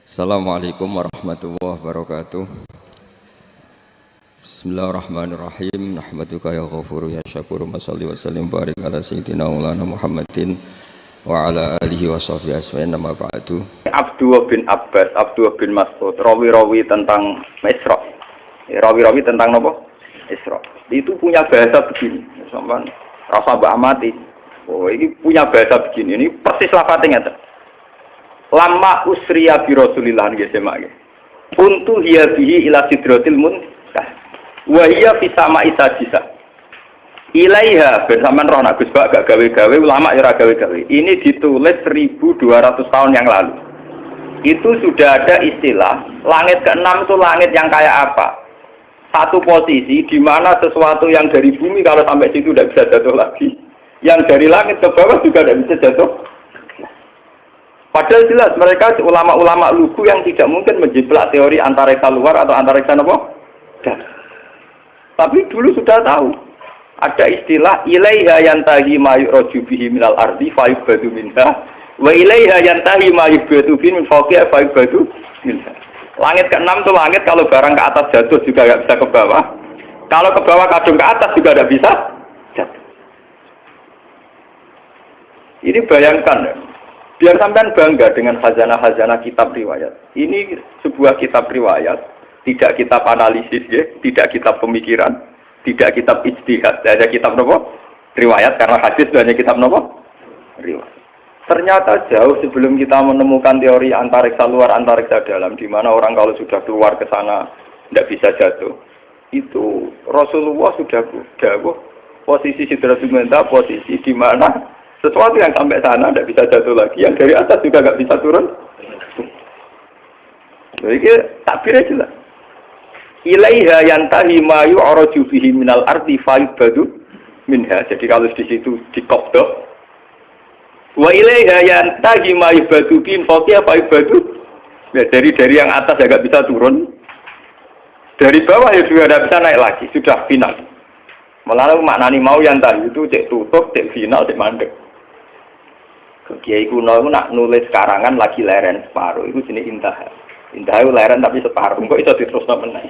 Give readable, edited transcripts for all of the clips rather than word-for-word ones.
Assalamualaikum warahmatullahi wabarakatuh. Bismillahirrahmanirrahim. Nahmaduka ya ghafuru ya syakuru. Mashalli wa sallim barik ala sayyidina maulana Muhammadin wa ala alihi wa sahbihi asma'in. Nama ba'du. Abdullah bin Abbas, Abdullah bin Mas'ud, rawi-rawi tentang Isra. Rawi-rawi tentang apa? Isra. Itu punya bahasa begini. Sampeyan rasa mbak amati. Oh, ini punya bahasa begini. Ini persis lafadznya. Lama usriya bi Rasulillah nggih semak. Kuntu hiya bihi ila sidratil muntah. Wa hiya fi sama'i sajisa. Ilaiha bersamaan roh nak Gus Bak gak gawe-gawe, ulama ya ora gawe-gawe. Ini ditulis 1200 tahun yang lalu. Itu sudah ada istilah langit ke-6 itu langit yang kayak apa? Satu posisi di mana sesuatu yang dari bumi kalau sampai situ tidak bisa jatuh lagi. Yang dari langit ke bawah juga tidak bisa jatuh. Padahal jelas mereka ulama-ulama lugu yang tidak mungkin menjiplak teori antariksa luar atau antariksa apa? Tapi dulu sudah tahu. Ada istilah ilaiha yantahi ma yu'raju bihi minal ardi fa yubadu minha wa ilaiha yantahi ma yubadu bihi min fawqiha fa yubadu minha. Langit ke-6 itu langit kalau barang ke atas jatuh juga tidak bisa ke bawah. Kalau ke bawah kadung ke atas juga tidak bisa jatuh. Ini bayangkan ya. Biar sampean bangga dengan khazanah-khazanah kitab riwayat. Ini sebuah kitab riwayat, tidak kitab analisis ya, tidak kitab pemikiran, tidak kitab ijtihad, hanya kitab nopo? Riwayat, karena hadis itu hanya kitab nopo? Riwayat. Ternyata jauh sebelum kita menemukan teori antariksa luar, antariksa dalam, di mana orang kalau sudah keluar ke sana tidak bisa jatuh. Itu Rasulullah sudah dawuh posisi sidratul muntaha, posisi di mana sesuatu yang sampai sana tidak bisa jatuh lagi, yang dari atas juga nggak bisa turun. Jadi takbirnya jelas. Ilaiha yantahi ma yu'raju bihi minal ardi fa yubadu minha. Jadi kalau di situ dikopdok. Wa ilaiha yantahi ma yubadu bihi fawqiha fa yubadu. Ya, dari yang atas ya nggak bisa turun. Dari bawah ya juga tidak bisa naik lagi, sudah final. Malah maknani mau yantahi itu cek tutup, cek final, cek mandek. Kiai kuno itu nak nulis karangan lagi leren separuh, itu jenis intah. Intah itu leren tapi separuh, kok itu diteruskan menang.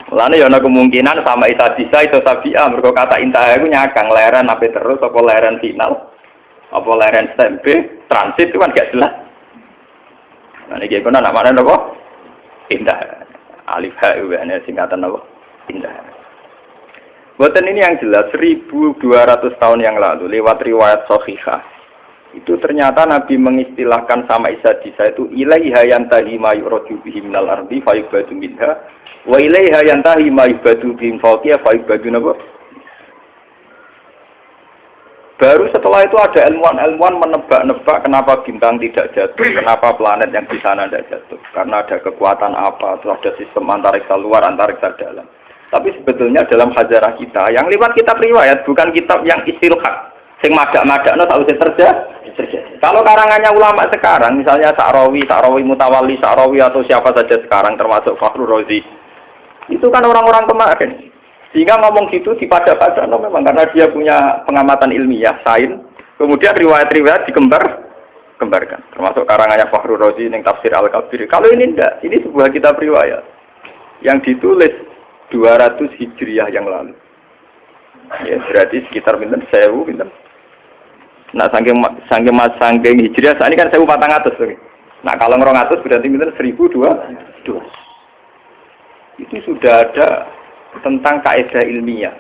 Mulanya ya ada kemungkinan sama Isa bisa itu Sabia, mereka kata intah itu nyakang leren apa terus, apa leren final, apa leren stempe, transit itu kan gak jelas. Nah ini kiai kuno nak mana apa? Intah, alif ha itu singkatan apa? Intah. Buatan ini yang jelas 1200 tahun yang lalu lewat riwayat Shahihah itu ternyata Nabi mengistilahkan sama Isa itu ilaiha yantahi ma yu'raju bihi minal ardi fa yubadu minha wa ilaiha yantahi ma yubadu bihi fawqiha fa yubadu nabo. Baru setelah itu ada ilmuwan menebak-nebak kenapa bintang tidak jatuh, kenapa planet yang di sana tidak jatuh, karena ada kekuatan apa, atau ada sistem antariksa luar, antariksa dalam. Tapi sebetulnya dalam hajarah kita, yang lewat kitab riwayat, bukan kitab yang istilhaq, sing madak-madak, no, tak usah terjadi. Kalau karangannya ulama sekarang, misalnya Sa'rawi Mutawalli, Sa'rawi atau siapa saja sekarang, termasuk Fakhrur Razi, itu kan orang-orang kemarin. Sehingga ngomong gitu dipada-pada, no, memang karena dia punya pengamatan ilmiah, sains, kemudian riwayat-riwayat dikembarkan. Termasuk karangannya Fakhrur Razi, yang tafsir Al-Kabir. Kalau ini enggak, ini sebuah kitab riwayat yang ditulis 200 Hijriah yang lalu. Ya, berarti sekitar pinten 1000 pinten. Nah, saking Hijriah saat ini kan 1400. Nah, kalau 200 berarti pinten 1200. Itu sudah ada tentang kaidah ilmiah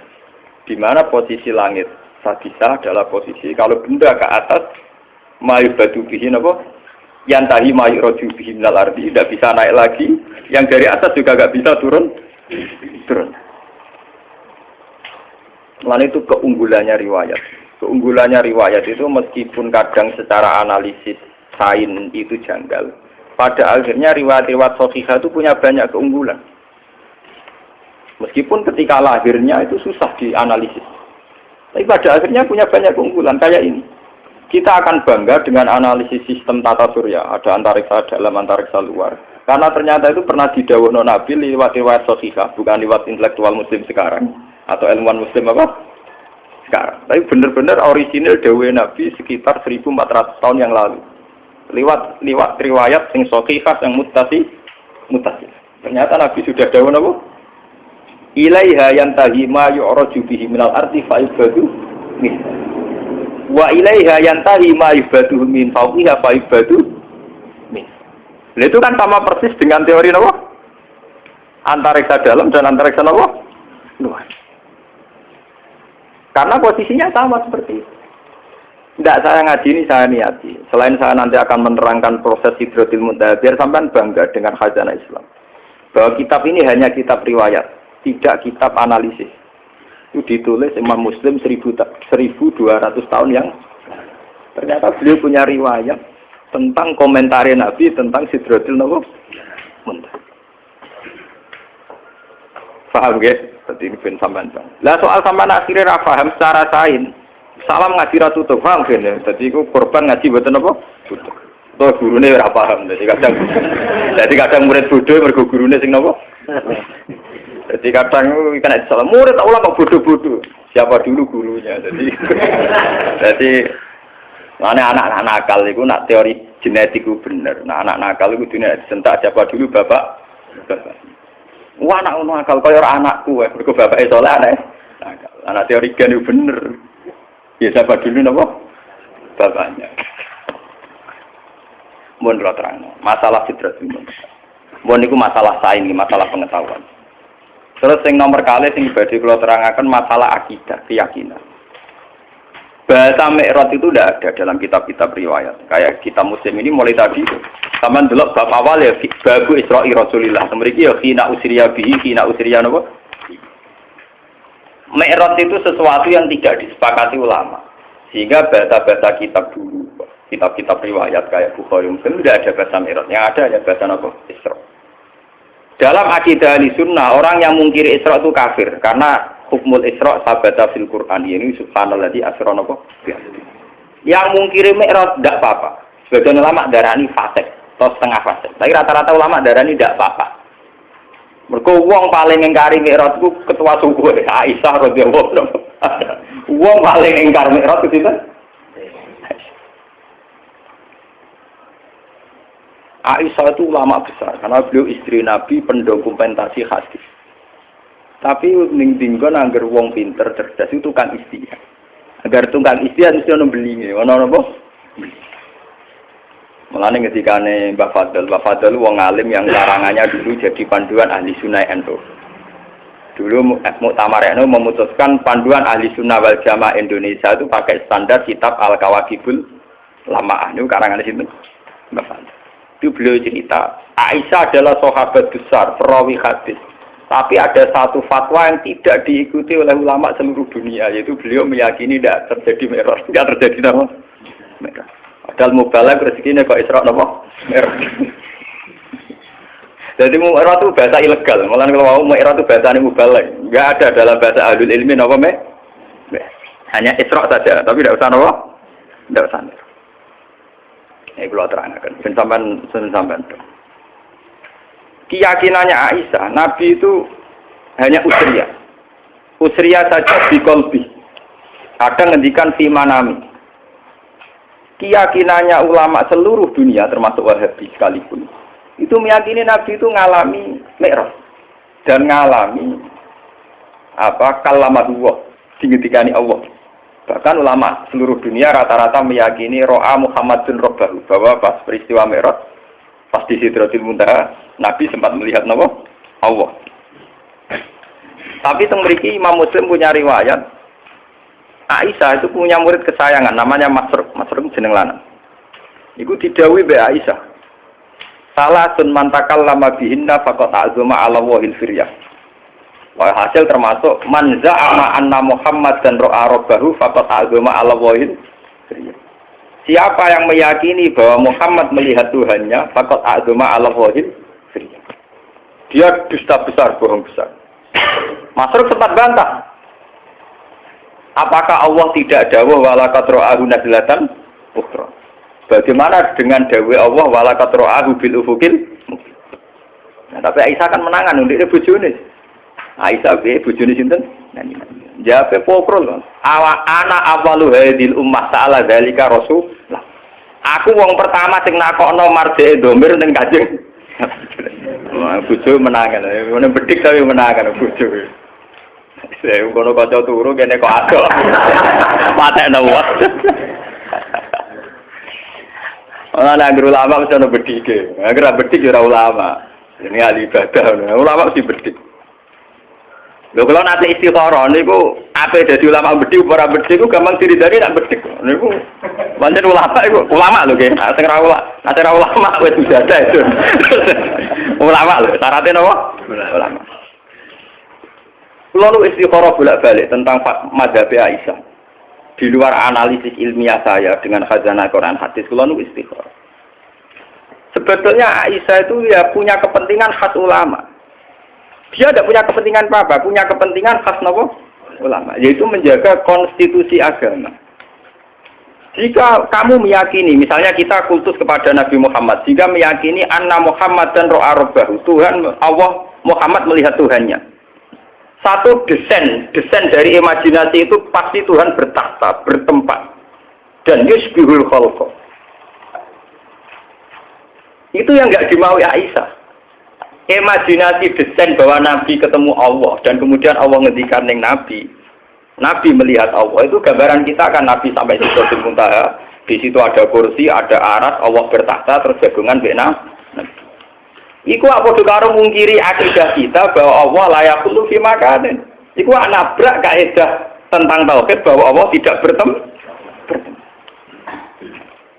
di mana posisi langit sadisa adalah posisi kalau benda ke atas mayubadu bihi napa? Yantahi mayuraju bihi minal ardi, tidak bisa naik lagi, yang dari atas juga enggak bisa turun. Lalu itu keunggulannya riwayat. Keunggulannya riwayat itu meskipun kadang secara analisis sains itu janggal. Pada akhirnya riwayat-riwayat Shahihah itu punya banyak keunggulan. Meskipun ketika lahirnya itu susah dianalisis. Tapi pada akhirnya punya banyak keunggulan kayak ini. Kita akan bangga dengan analisis sistem tata surya. Ada antariksa dalam, antariksa luar. Karena ternyata itu pernah didhawuhna Nabi lewat riwayat Shahihah, bukan lewat intelektual muslim sekarang atau ilmuwan muslim apa? Sekarang. Tapi benar-benar orisinil dawuh Nabi sekitar 1400 tahun yang lalu. Liwat riwayat sing sahihah yang mutasil. Ternyata Nabi sudah dawuh napa? Ilaiha yantahi ma yu'raju bihi minal ardi fa ibadu min. Wa ilaiha yantahi ma ibadu min fawqiha fa ibadu min. Itu kan sama persis dengan teori napa? Antariksa dalam dan antariksa napa? Luar. Karena posisinya sama seperti itu. Tidak saya ngaji ini saya niati. Selain saya nanti akan menerangkan proses Sidratul Muntaha, biar sampean bangga dengan khazanah Islam. Bahwa kitab ini hanya kitab riwayat, tidak kitab analisis. Itu ditulis Imam Muslim 1200 tahun yang ternyata beliau punya riwayat tentang komentar Nabi tentang Sidratul Muntaha. Paham ya? Seperti ini pun sampean. Lah soal sampean akhirnya paham secara sains. Salam ngaji ra tutup, paham kan ya? Jadi aku korban ngaji mboten apa? Tutup. Toh gurune ora paham. Jadi kadang murid bodoh mergo gurune sing napa? Jadi kadang kena salah murid tak ulang kok bodoh-bodoh. Siapa dulu gurunya? Jadi anak-anak nakal itu nak teori genetik itu bener. Nah anak nakal itu dunia disentak siapa dulu bapak. Wah anak nakal kaya ora anakku mergo bapake saleh anak. Anak teori gen itu bener. Ya siapa dulu napa? Bapaknya. Mun ora terang. Masalah Sidratul Muntaha. Mun niku masalah sains, masalah pengetahuan. Terus yang nomor kali sing badhe kula terangaken masalah akidah, keyakinan. Bahasa Mi'raj itu tidak ada dalam kitab-kitab riwayat. Kayak kitab Muslim ini mulai tadi itu. Taman delok bab awal ya babu Isra'i Rasulillah. Mriki ya khina usriya bihi, khina usriya napa? Mi'raj itu sesuatu yang tidak disepakati ulama. Sehingga bahasa-bahasa kitab dulu, kitab-kitab riwayat kayak Bukhari Muslim tidak ada bahasa Mi'raj. Yang ada ya bahasa apa? Isra. Dalam akidah Ahlussunnah, orang yang mungkiri Isra itu kafir karena hukmul Isra sabata fil Quran. Ini subhanalladzi asra napa? Yang mungkiri Mi'raj tidak apa-apa. Sebagian ulama darani fasik atau setengah fasik. Tapi rata-rata ulama darani tidak apa-apa. Mergo wong paling ngingkari Mi'raj ku ketua suku Aisyah radhiyallahu anha. Wong paling ingkar Mi'raj itu sinten? Aisyah itu ulama besar karena beliau istri Nabi pendokumentasi hadis. Tapi ning dinggon angger wong pinter cerdas itu tukang istihad. Agar tukang istihad mesti ono belinge, ono napa? Mulane ketikane Mbah Fadl wong alim yang larangannya dulu jadi panduan ahli sunnah NU. Dulu Muktamar NU memutuskan panduan ahli sunnah wal jamaah Indonesia itu pakai standar kitab Al-Kawakibul Lamaah. Itu karangan di situ Mbah Fadl. Itu beliau cerita, Aisyah adalah sahabat besar, perawi hadis. Tapi ada satu fatwa yang tidak diikuti oleh ulama seluruh dunia, yaitu beliau meyakini tidak terjadi Mi'raj, tidak terjadi apa? Mi'raj. Padahal mubalagh rezekinya kok Isra napa? Mi'raj. Jadi Mi'raj itu bahasa ilegal. Mulane kalau mau Mi'raj itu bahasane mubalagh. Enggak ada dalam bahasa ahlul ilmi napa hanya Isra saja, tapi tidak usah napa? Tidak usah. Ini kalau terangkan. Sampai. Keyakinannya Aisyah, Nabi itu hanya usriyah. Usriyah saja di kolbi. Kadang ngendikan fi manami. Keyakinannya ulama seluruh dunia termasuk Wahabi sekalipun itu meyakini Nabi itu ngalami Mi'raj dan ngalami kalamatullah digetikani Allah. Bahkan ulama seluruh dunia rata-rata meyakini ro'a Muhammadun Rabbahu, bahwa pas peristiwa Mi'raj pas di Sidratul Muntaha Nabi sempat melihat Allah. Tapi mriki Imam Muslim punya riwayat Aisyah itu punya murid kesayangan namanya Masruq jeneng lanang. Iku didhawuhi mbek Aisyah. Salatun man takallama bihinna faqad azuma 'ala wahil firyah. Wah hasil termasuk man za'ama anna Muhammad dan ra'a rabbahu faqad azuma 'ala wahil firyah. Siapa yang meyakini bahwa Muhammad melihat Tuhannya faqad azuma 'ala wahil firyah. Dia dusta besar, bohong besar. Masruq sempat bantah. Apakah Allah tidak dawuh walaqad ra'ahu nazlatan ukhra? Bagaimana dengan dawuh Allah walaqad ra'ahu bil ufuqil? Nah, tapi Aisyah kan menangan ndek bojone. Aisyah be bojone sinten? Jawabe pokrol. Ana awalu hadil ummah ta'ala zalika rasulullah. Aku wong pertama sing nakokno marjeke domir ning Kanjeng. Bojo menangan, ngene bedik tapi menangan bojo. Saya ngono kanca turu kene kok adol. Patekno wae. Ora ana ulama mesti ono bedike. Agar bedik ora ulama. Ini ahli ibadah. Ulama mesti bedik. Lho kalau nanti istikharah niku ape dadi ulama bedik ora bedik ku gampang diridani nak bedik. Niku pancen ulama lho nggih. Sing ora ulama wis ibadah itu. Ulama lho, syaratnya napa? Ulama. Kulo nu istikharah bolak-balik tentang mazhab Aisyah. Di luar analisis ilmiah saya dengan khazanah Quran hadis, kulo nu istikharah. Sebetulnya Aisyah itu ya punya kepentingan khas ulama. Dia tidak punya kepentingan apa, punya kepentingan khas napa? Ulama, yaitu menjaga konstitusi agama. Jika kamu meyakini, misalnya kita kultus kepada Nabi Muhammad, jika meyakini anna Muhammad dan ro'a rabbahu, Tuhan Allah Muhammad melihat Tuhannya. Satu desain dari imajinasi itu pasti Tuhan bertakhta, bertempat, dan yusbihul khalqa. Itu yang nggak dimaui Aisyah. Imajinasi desain bahwa Nabi ketemu Allah dan kemudian Allah ngendikan ning Nabi. Nabi melihat Allah itu gambaran kita kan Nabi sampai Sidratul Muntaha. Di situ ada kursi, ada aras, Allah bertakhta terus jagungan bena. Iku apa karo mungkiri akidah kita bahwa Allah layak khulu fi makanin. Iku nabrak kaidah tentang tauhid bahwa Allah tidak bertemu.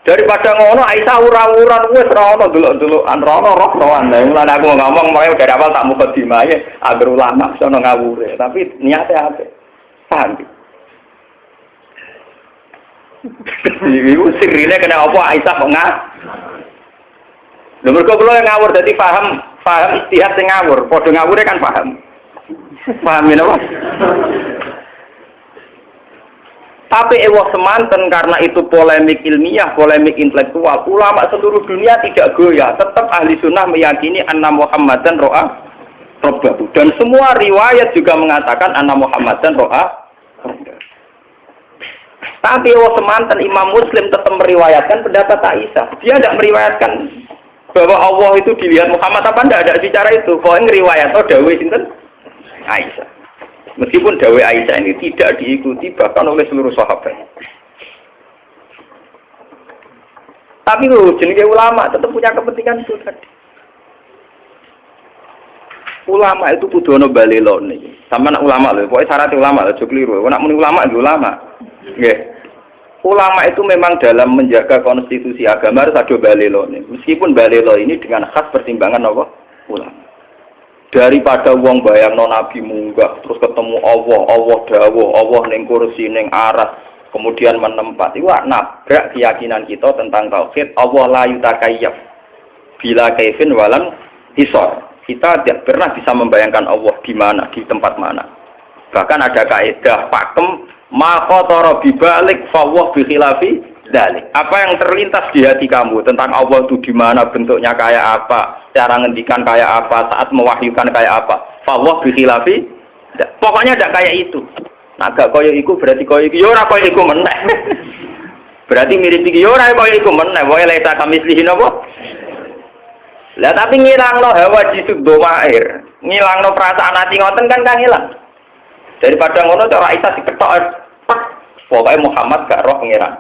Daripada ngono Aisyah ura-uran wis ora ono delok-delokan rono roh sowan. Lan aku ngomong mulai dari awal tak mukadimah ya agar ulama sono ngawure, tapi niate apik. Paham? Iku sirine kena apa Aisyah kok lho mergo kula yang ngawur dadi paham istihad sing ngawur, padha ngawure kan paham. Paham napa? Tapi ewah semanten karena itu polemik ilmiah, polemik intelektual. Ulama seluruh dunia tidak goyah. Tetap ahli sunnah meyakini anna Muhammadan ro'a rabbahu. Dan semua riwayat juga mengatakan anna Muhammadan ro'a rabbahu. Tapi ewah semanten Imam Muslim tetap meriwayatkan pendapat Aisyah. Dia tidak meriwayatkan bahwa Allah itu dilihat Muhammad apa tidak ada bicara itu. Kau yang riwayat atau dawuh sinten Aisyah. Meskipun dawai Aisyah ini tidak diikuti bahkan oleh seluruh sahabat. Tapi jenenge ulama tetap punya kepentingan itu tadi. Ulama itu kudu ono balelone. Sama nak ulama lho, pokoke syarat ulama lho, aja kliru. Nek muni ulama itu ulama. Nggih. Ulama itu memang dalam menjaga konstitusi agama harus ada balelone. Meskipun balelo ini dengan khas pertimbangan apa? Ulama. Daripada wong bayangno Nabi munggah terus ketemu Allah dawuh, Allah ning kursi ning aras, kemudian menempat. Iku nabrak keyakinan kita tentang tauhid. Allah la yutakayyaf bila kaifin walam hisar. Kita tidak pernah bisa membayangkan Allah di mana, di tempat mana. Bahkan ada kaidah pakem ma khatara bibalik fa wa bi khilafi dzalik. Apa yang terlintas di hati kamu tentang Allah itu di mana, bentuknya kayak apa, cara ngendikan kayak apa, saat mewahyukan kayak apa. Fawwah bi khilafi. Pokoknya tidak kayak itu. Nah, gak koyo iku berarti koyo iku ya ora koyo iku meneh. Berarti mirip iki ya ora koyo iku meneh. Wae laisa kamislihi napa? Lah tapi ngilangno hawa jisuk domair. Ngilangno perasaan ati ngoten kan kang ilang. Daripada ngono cara Aisyah diketok. Pokoke Muhammad gak roh pengiran.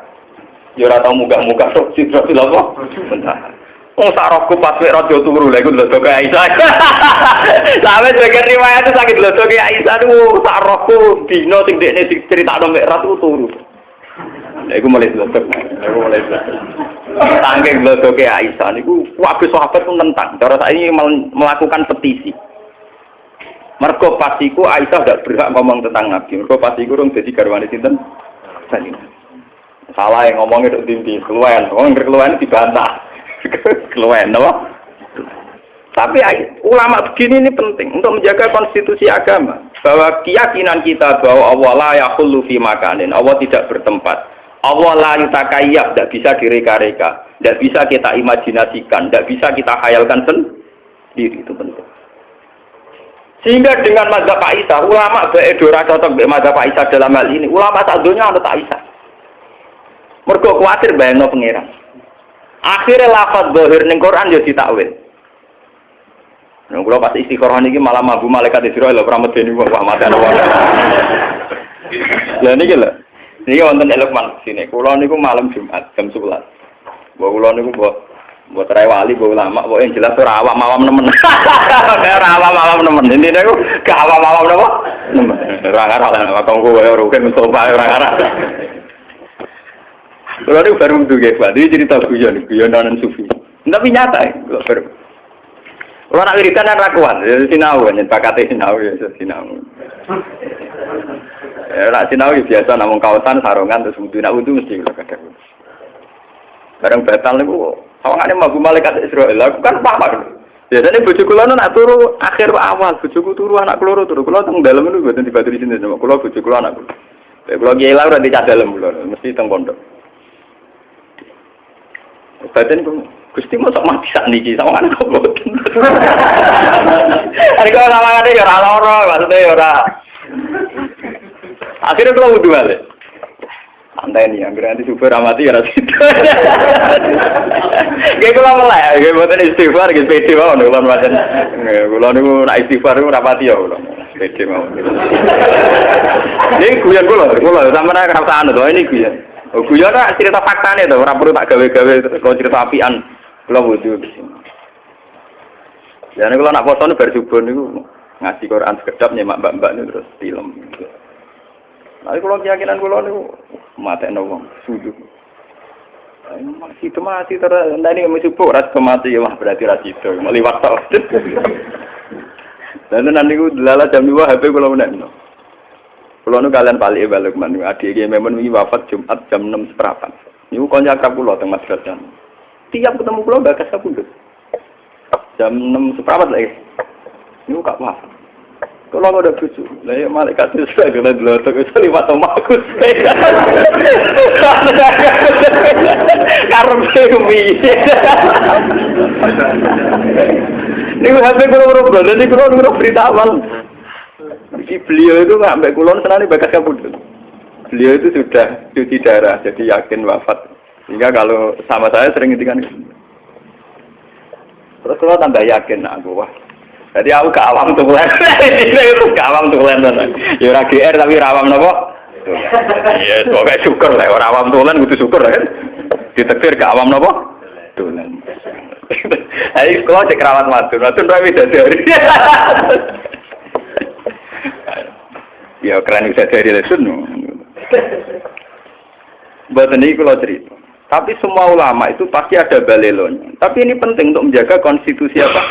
Ya ora tau munggah-munggah tok Sidratul apa? Bentar. Wong sak rohku pas wek raja turu lha iku lho kaya Aisyah. Sampe sebagian riwayat itu sakit lho kaya Aisyah niku sak rohku dino sing dekne diceritakno mek ratu turu. Lha iku mulai lho. Tangking lho kaya Aisyah niku kabeh sahabat ku nentang. Cara saiki melakukan petisi. Mergo pasiku Aisyah ndak berhak ngomong tentang Nabi. Mergo pasiku rung dadi garwane sinten? Salah yang ngomongnya itu inti keluhan, orang berkeluhan dibantah, keluhan, no? Tapi ulama begini ini penting untuk menjaga konstitusi agama, bahwa keyakinan kita bahwa Allah la yakhullu fi makanin, Allah tidak bertempat, Allah la yutakayyaf, tidak bisa direka-reka, tidak bisa kita imajinasikan, tidak bisa kita khayalkan sendiri, itu penting. Sehingga dengan mazhab Aisyah, ulama beredora cocok dengan mazhab Aisyah dalam hal ini, ulama tak dunia ada Aisyah. Mergo kuatir bayangno pangeran. Akhirnya lafaz zahir ning Quran yo ditakwil. Nah, kula pas istikharah niki malah mabu malaikat Israil ora medeni wong kok mate ana wong. Lah niki lho. Niki wonten Lukman sini. Kula niku malam Jumat jam 11. Mbok kula niku mbok terai wali mbok ulama kok yang jelas ora awam-awam nemen. Ora awam-awam nemen. Intine niku gak awam-awam napa? Nemen. Ora ngarah lah kanggo kowe rugen Mustofa ora ngarah. Kula niku baru duwe Pak. Iki cerita guyonan sufi. Tapi nyata kok baru. Kalau nak wiridan kan rakuan, ya sinau, nyepakati sinau ya sinau. Ya nak sinau biasa namun kawasan sarungan terus wudu nak wudu mesti kalau kadang. Barang batal niku sawangane mlebu malaikat Israil. Aku kan paham. Biasane bojo kula nak turu akhir awal, bojoku turu anak kula turu. Kula teng dalem niku mboten dibaturi sinten sama kula bojo kula anak kula. Kula kiai lah ora dicah dalem kula, mesti teng pondok. Badan Gusti mosok mati sak niki sawangane kok mboten. Arek ora sawangane ya ora lara, maksudnya ya ora. Akhirnya kula wudu balik. Santai nih, anggere nanti super amati ya situ. Nggih kula melek, nggih mboten istighfar nggih pede mawon kula mboten. Kula niku nek istighfar niku ora pati ya kula. Pede mawon. Niki guyon kula sampeyan ora usah anu to ini guyon. Guyon ora cerita faktane to, ora perlu tak gawe-gawe kalau cerita apian. Kula wudu. Ya nek kula nak poso bar subuh niku ngaji Quran sekedap nyemak mbak-mbak niku terus film. Nah kula keyakinan kula niku matekno wong sudu. Masih mati terus ndane mesti subuh ora mati ya berarti ra sido meliwat tok. Dan nanti niku delala jam 2 HP kula menekno. Kula nu kalian balik balik mantu adik iki memang wingi wafat Jumat jam 6.15. Niku kanca akrab kula teng madrasah. Tiap ketemu kula bakas kabundut. Jam 6.15 lagi. Niku gak wafat. Kula ada bojo. Lah ya malaikat itu segala dlotok iso liwat omaku. Karepe piye. Niku HP kula ora dadi kula berita awal. Jadi beliau itu nggak sampai kulon senang bakas kabudut. Beliau itu sudah cuci darah, jadi yakin wafat. Sehingga kalau sama saya sering ngintikan. Terus kalau tambah yakin aku wah. Jadi aku ke awam tulen. Itu ke awam tulen tenan. Ya ora GR tapi awam napa? Iya, pokoke syukur lah. Ora awam tulen kudu syukur kan. Ditektir ke awam napa? Tulen. Ayo kalau cek rawat matur ra widadari. Ya keren bisa dari lesun. Buat ini kalau cerita. Tapi semua ulama itu pasti ada balelonya. Tapi ini penting untuk menjaga konstitusi apa?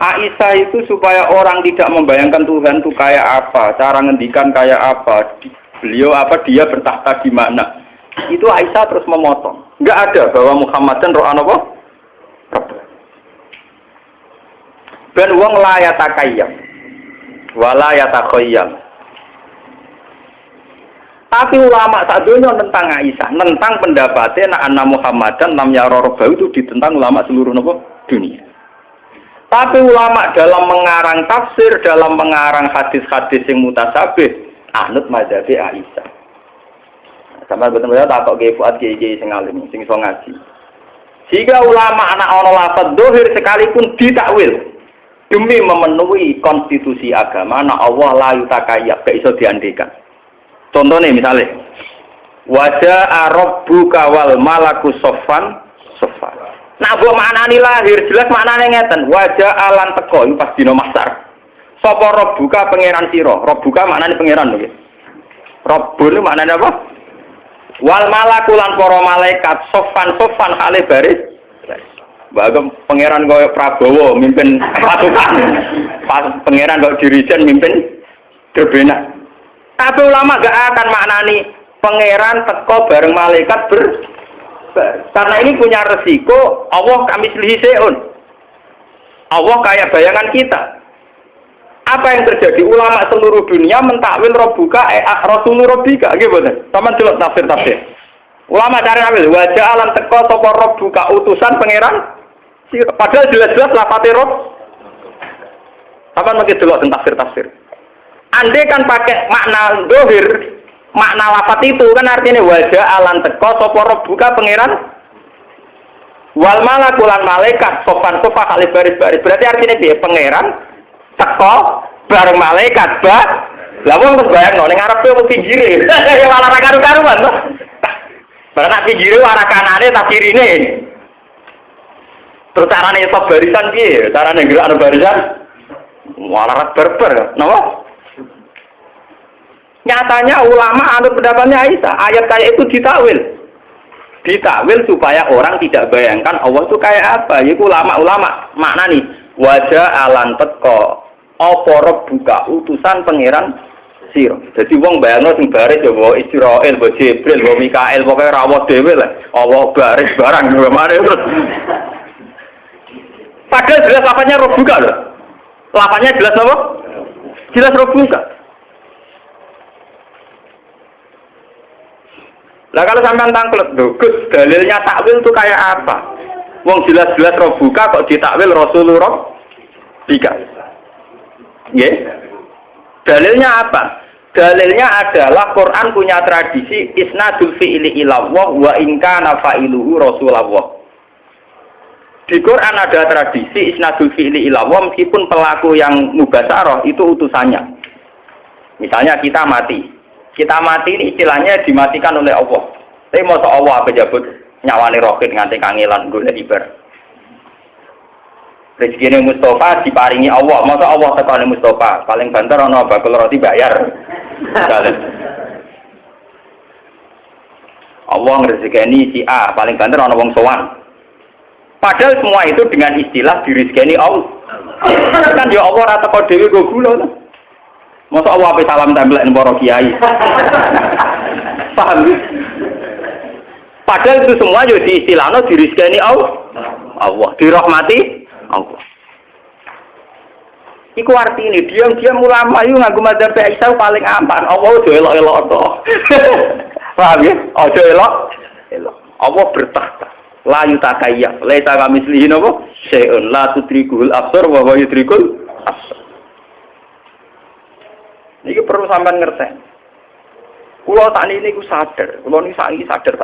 Aisyah itu supaya orang tidak membayangkan Tuhan itu kayak apa, cara ngendikan kayak apa, beliau apa, dia bertahta di mana. Itu Aisyah terus memotong. Enggak ada bahwa Muhammad dan roh apa? Ben wong la yatakayyam wala yatakhayyam. Tapi ulama sadonya tentang Aisyah, tentang pendapatnya anna Muhammadan lam yara rabbahu itu ditentang ulama seluruh dunia. Tapi ulama dalam mengarang tafsir, dalam mengarang hadis-hadis yang mutasabih, anut mazhab Aisyah. Sampai betul-betul tak kok Fuad kiai sing alim, sing iso ngaji. Jika ulama anak ana lafaz dzahir sekalipun ditakwil demi memenuhi konstitusi agama, na Allah la yutakayyab, gak iso diandekan. Contohnya misalnya, wajah rabbuka wal malaku soffan soffan. Nah, buat maknani lahir jelas maknane ngeten, wajah alan teko itu pas dina mahsyar. Sapa rabbuka pangeran sira? Rabbuka maknane pangeran lho. Rabbun maknane apa? Wal malaku lan para malaikat soffan soffan hale baris. Bagem pangeran kaya Prabowo mimpin pasukan. Pangeran kaya dirijen mimpin gerbena. Tapi ulama gak akan maknani pangeran teko bareng malaikat karena ini punya resiko Allah kami selihiseun. Allah kayak bayangan kita. Apa yang terjadi? Ulama seluruh dunia mentakwil Rabbuka Rasulur Rabbika gitu. Sama celok tafsir. Ulama cari ambil wajah alam teko sapa Rabbuka utusan pangeran. Padahal jelas-jelas lafate rob. Sama mungkin delok tafsir. Andai kan pakai makna dohir, makna lafat itu kan artinya wajah alam teko sapa Rabbuka pangeran Wal malakulan malaikat sofan sofa kali baris-baris. Berarti artinya dia pangeran teko bareng malaikat lah wong terus bayangno ning ngarepe wong pinggire. Ya malah ra karu-karuan to. Bareng nak pinggire arah kanane tak kirine. Terus carane iso barisan piye? Carane gerakno barisan malah berber. Napa? Nyatanya ulama anut pendapatnya Aisyah, ayat kayak itu ditakwil supaya orang tidak bayangkan Allah itu kayak apa. Yaitu ulama-ulama makna nih wajah alan teko apa buka utusan pangeran sira. Jadi wong bayangno sing baris ya wa Israil, wa Jibril, wa Mikail, pokoke rawuh dhewe lah. Allah baris barang gimana terus. Padahal jelas lapannya roh buka loh. Lapannya jelas apa? Jelas roh buka. Lah kalau sampean tangklet, Gus, dalilnya takwil itu kayak apa? Wong jelas-jelas roh buka kok ditakwil Rasulullah tiga. Nggih. Dalilnya apa? Dalilnya adalah Quran punya tradisi isnadul fi'li ilallah wa in kana fa'iluhu Rasulullah. Di Quran ada tradisi isnadul fi'li ilallah meskipun pelaku yang mubasyarah itu utusannya. Misalnya kita mati. Kita mati ini istilahnya dimatikan oleh Allah. Tapi masa Allah apa jabut nyawani rohit nganti kangelan golek ibar. Rezekine Mustafa diparingi Allah. Masa Allah tekane Mustafa paling banter ana bakul roti bayar. Allah ngrezekeni si A paling banter ana wong sowan. Padahal semua itu dengan istilah dirizkeni Allah. Kan ya Allah ora teko dhewe go gula. Masa Allah ape salam templek para kiai. Paham? Padahal itu semua yo diistilahno dirizkeni Allah, dirahmati Allah. Iku artine diam-diam ulama yo nganggo madzhab Aisyah paling aman. Allah ojo elok-elok to. Paham ya? Ojo elok. Allah bertakhta. La yutakayyaf, laisa kamislihi napa? Syai'un la tudrikul absar wa huwa yudrikul absar. Ini perlu sampean ngerti. Kulo tak ini ku sadar, kulo ini sadar.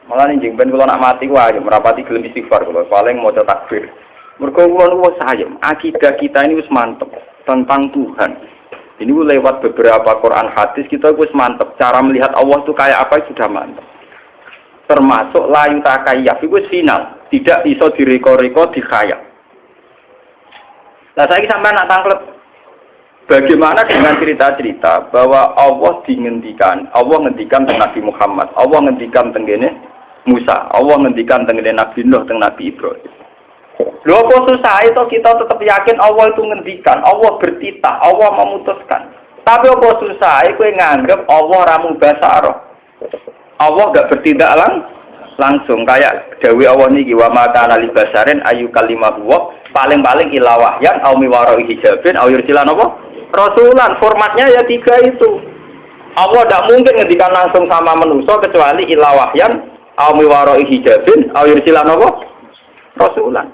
Malah nih jengben kulo nak mati ku ayo merapati gelem istighfar kulo, paling maca takbir. Mergo kulo niku sayem, akidah kita ini wis mantep tentang Tuhan. Ini lewat beberapa Quran hadis kita wis mantep, cara melihat Allah itu kayak apa sudah mantep. Termasuk la yutakayyaf itu final, tidak iso direko-reko dikhayal. Lah saiki sampean nak tangklet bagaimana dengan cerita-cerita bahwa Allah ngendikan tentang Nabi Muhammad, Allah ngendikan tentang Musa, Allah ngendikan tentang Nabi Nuh, tentang Nabi Ibrahim. Lho apa susah itu kita tetap yakin Allah itu ngendikan, Allah bertitah, Allah memutuskan. Tapi apa susah itu nganggep Allah ramu basaro. Allah enggak bertindak langsung kayak dawe Allah niki wa ma kana li basarin ayu kalimahu paling-paling ila wahyan au miwaro hijabin au yursilan apa? Rasulan, formatnya ya tiga itu. Allah tidak mungkin ngendikan langsung sama manusia kecuali ila wahyan au miwaro hijabin au yursilan apa? Rasulan.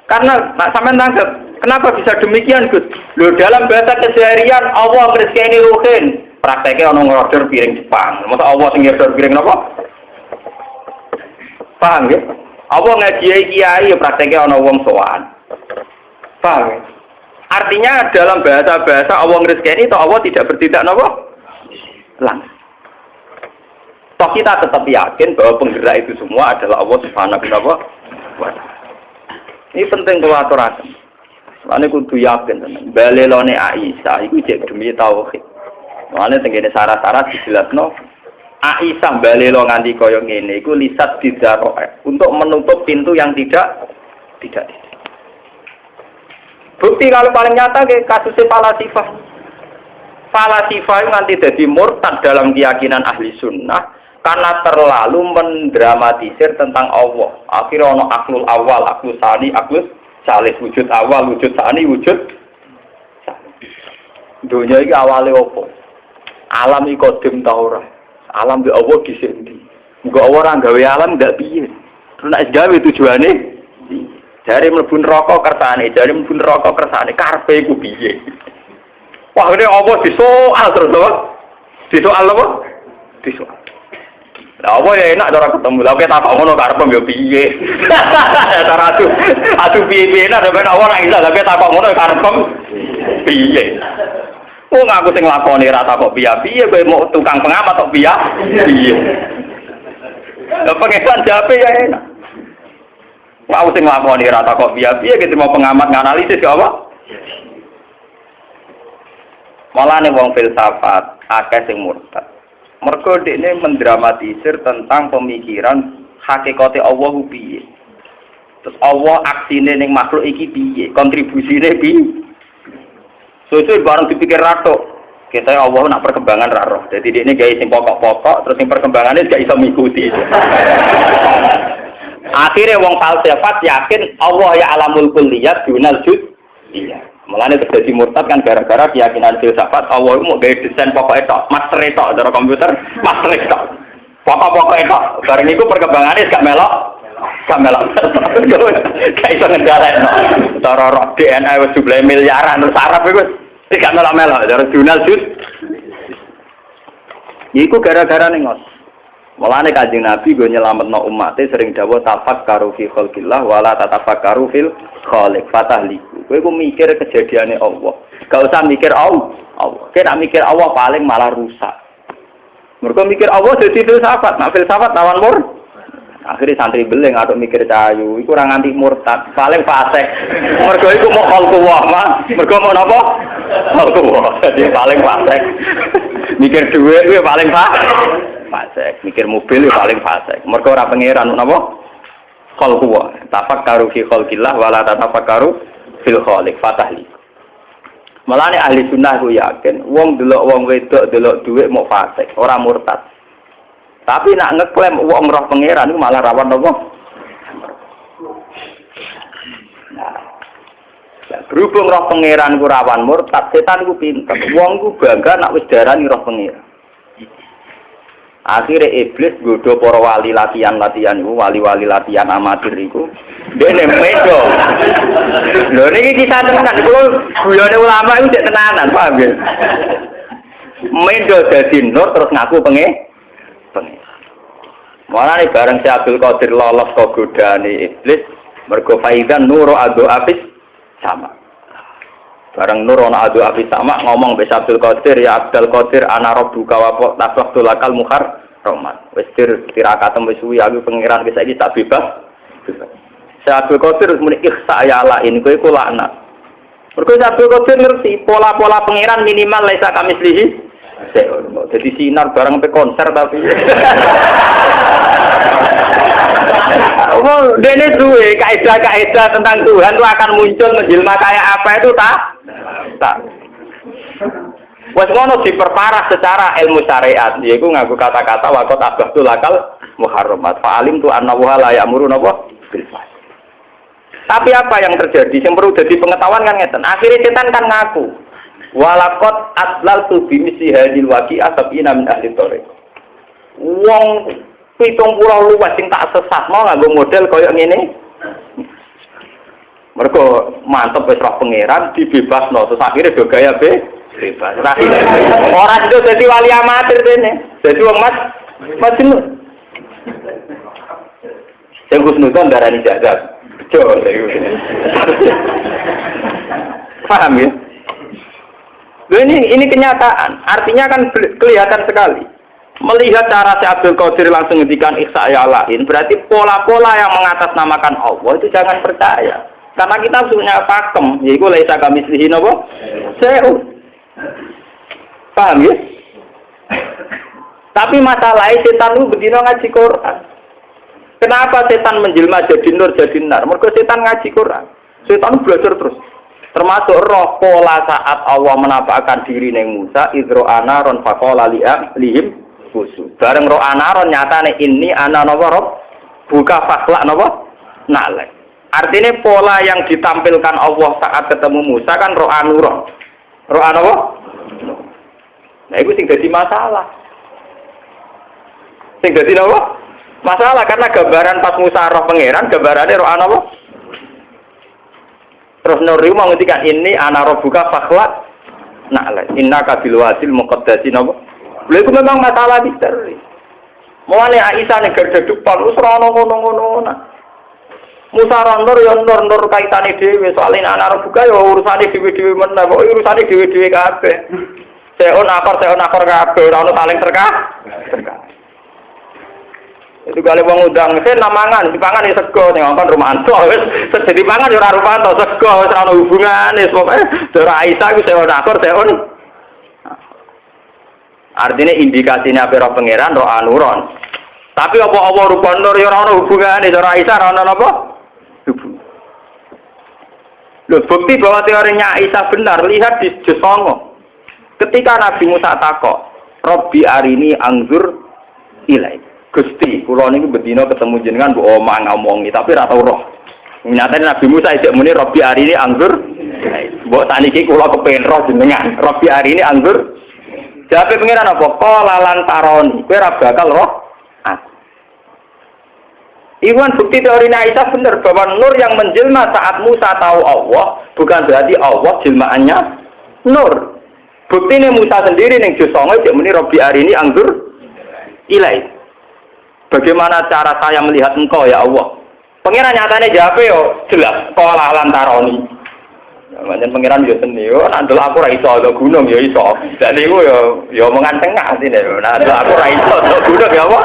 Karena sampean tangkap, kenapa bisa demikian, Gus? Loh dalam bahasa keseharian Allah rezekine ruhin. Prakteknya ono ngorder piring Jepang. Masa Allah sing ngorder piring napa? Paham ya? Allah ngaji kiai prakteknya ono wong sowan. Paham ya? Artinya dalam bahasa-bahasa Allah ngrezekeni itu Allah tidak bertindak napa? Langsung. Toh kita tetap yakin bahwa penggerak itu semua adalah Allah Subhanahu wa taala. Ini penting kalau aturaken. Soalnya kudu yakin tenan. Balelone Aisyah iku cek demi tauhid. Soalnya tenggene syarat-syarat dijelasno Aisyah balelo nganti kaya ngene iku lisat didaroe untuk menutup pintu yang tidak. Bukti kalau paling nyata kayak kasusnya Falasifah. Falasifah itu nanti jadi murtad dalam keyakinan ahli sunnah karena terlalu mendramatisir tentang Allah. Akhirnya ono aklul awal, aklul sani, aklul salis, wujud awal, wujud sani, wujud dunia ini awalnya apa? Alam ikodim taura. Alam di Allah disendi. Enggak orang gawe alam enggak piye. Terus nek gawe tujuane jare mlebu neraka kersane, jare mlebu neraka kersane karepe iku piye. Wah, ini Allah disoal terus apa? Disoal apa? Disoal. Lah apa ya enak cara ketemu. Lah kita kok ngono karepem yo piye. Cara adu piye-piye nek ben ora iso lah kita kok ngono karepem piye. Oh ngaku sing lakoni ra kok piye-piye kowe mau tukang pengamat kok piye. Lah pengesan jape ya enak. Wau sing lakoni ra kok piye-piye gitu mau pengamat nganalisis ya apa? Malane wong filsafat akeh sing murtad. Mergo dekne mendramatisir tentang pemikiran hakikate Allah piye. Terus Allah aksine ning makhluk iki piye, kontribusine piye. Sesuk bareng dipikir ratok, kita Allah nak perkembangan ra roh. Dadi dekne gawe sing pokok-pokok, terus sing perkembangane gak iso mikuti. Akhirnya wong falsafat yakin Allah ya alamul kulliyat dunal jud. Iya. Mulane terjadi murtad kan gara-gara keyakinan filsafat Allah itu mau gawe desain pokok tok, master tok cara komputer, master tok. Pokok-pokok tok. Bareng niku perkembangannya gak melok. Gak iso ngendhalekno. Cara roh DNA wis jumlahe miliaran terus Arab iku gak melok-melok cara jurnal jus. Iku gara-gara ning ngos. Mulane Kanjeng Nabi go nyelametno umate sering dawuh tafakkaru fi khalqillah wala tatafakkaru fil khaliq fatahliku. Kowe ku mikir kejadiane Allah. Gak usah mikir Allah. Kowe nak mikir Allah paling malah rusak. Mergo mikir Allah dadi filsafat, nak filsafat lawan mur. Akhirnya santri beling atau mikir cahayu, iku ora nganti murtad, paling fasik. Mergo iku mau khalqullah mah, mergo mau napa? Khalqullah. Dadi paling fasik. Mikir dhuwit kuwi paling fasik, mikir mobil itu paling fasik. Mergo ora pangeran napa? Khalqullah. Tafakkaru fi khalqillah wala tatafakkaru fil khaliq fatahli. Malane ahli sunnah ku yakin wong delok wong wedok delok dhuwit mau fasik, ora murtad. Tapi nak ngeklaim wong roh pangeran itu malah rawan napa? Nah, berhubung roh pangeran ku rawan murtad, setan ku pinter. Wong ku bangga nak wis darani roh pangeran. Akhirnya iblis godho para wali latihan iku, wali-wali latihan amatir iku. Dene medo. Lho niki kita tenan, kulo guyone ulama iku cek tenanan, paham nggih? Medo dadi nur terus ngaku pengen. Mulane bareng si Abdul Qadir lolos kok godane iblis, mergo faizan nuru adu afis sama. Bareng nur ana adu afis sama ngomong be Abdul Qadir, ya Abdul Qadir ana rabbuka wa tasawwatu lakal muharramat. Wis tirakatem wis suwi aku pangeran wis saiki tak bebas. Si Abdul Qadir muni ihsa ya lain kowe iku laknat. Mergo si Abdul Qadir ngerti pola-pola pangeran minimal laisa kamislihi. Jadi sinar bareng sampai konser tapi dene duwe kaidah-kaidah tentang Tuhan itu akan muncul menjelma kayak apa itu tak wes ngono diperparah secara ilmu syariat yaiku nganggo kata-kata waqat abdul akal muharramat fa'alim tu annahu la ya'muru napa bil fahsy. Tapi apa yang terjadi yang perlu jadi pengetahuan kan ngeten akhirnya setan kan ngaku walakot atlal tu bimisi hadil waqi'ah sabina min ahli thoriq. Wong 70 luwes sing tak sesat mau nganggo model kaya ngene. Mergo mantep wis roh pangeran dibebasno terus akhire do gaya bebas. Ora itu dadi wali amatir dene. Dadi wong Majnun. Sing Husnuzon darani jagat. Bejo iku. Paham ya? Ini kenyataan, artinya kan kelihatan sekali. Melihat cara si Abdul Qadir langsung ngendikan ihsa ya lain, berarti pola-pola yang mengatasnamakan Allah itu jangan percaya. Karena kita punya pakem, yaitu laisa kamislihi napa? Se'u. Paham ya? Tapi masalahnya setan itu bedino ngaji Quran. Kenapa setan menjelma jadi nur jadi nar? Mergo setan ngaji Quran. Setan belajar terus. Termasuk roh pola saat Allah menampakkan diri neng Musa idro anaron fakola lihim khusus. Bareng roh anaron nyata nih ini ana nopo roh buka fakla nopo nalek. Artinya pola yang ditampilkan Allah saat ketemu Musa kan roh anuron, roh anopo. Nah itu sing jadi masalah. Sing jadi nopo masalah karena gambaran pas Musa roh pangeran gambarannya roh anopo. Terus Nuri mau ngertikan ini ana rabbuka fakhlaq na'la innaka bil wadil muqaddasi napa. Lha itu memang masalah misteri. Mulane Aisyah ning garda depan wis ora ono ngono-ngono. Musa nur ya nur kaitane dhewe soalé anak buka ya urusane dhewe-dhewe meneh kok urusane dhewe-dhewe kabeh. Seon akor kabeh ora ono saling terkah. Itu kali wong undang sen namangan dipangan ya sego ning ngkon Romanto wis sedhi pangan ya ora Romanto sego wis ora ono hubungane pokoke Dora Aisyah ku seon akor seon. Artinya indikasinya apa pangeran roh anuron. Tapi apa-apa rupa nur ya ora ono hubungane Dora Aisyah ora ono apa? Loh, bukti bahwa teorinya Aisyah benar, lihat di juz 9. Ketika Nabi Musa takok, Robbi arini angzur ilai. Gusti, kula niku bedina ketemu jenengan mbok omong ngomongi, tapi ora tau roh. Nyatane Nabi Musa isih muni Robbi arini angzur ilai. Mbok saniki kula kepengin roh jenengan. Robbi arini angzur. Jawabe pengiran apa? Qala lan taroni. Kowe ora bakal roh. Iwan bukti teori Aisyah benar bahwa nur yang menjelma saat Musa tahu Allah bukan berarti Allah jelmaannya nur. Bukti ini Musa sendiri yang jusongo dia muni Robbi arini anggur ilai. Bagaimana cara saya melihat engkau ya Allah? Pengiran nyatanya jawab yo jelas. Qala lan taroni. Manjen pengiran yo seni yo nandel aku ra iso ada gunung yo iso. Dadi iku yo omongan tengah sine yo. Nandel aku ra iso ada gunung ya apa?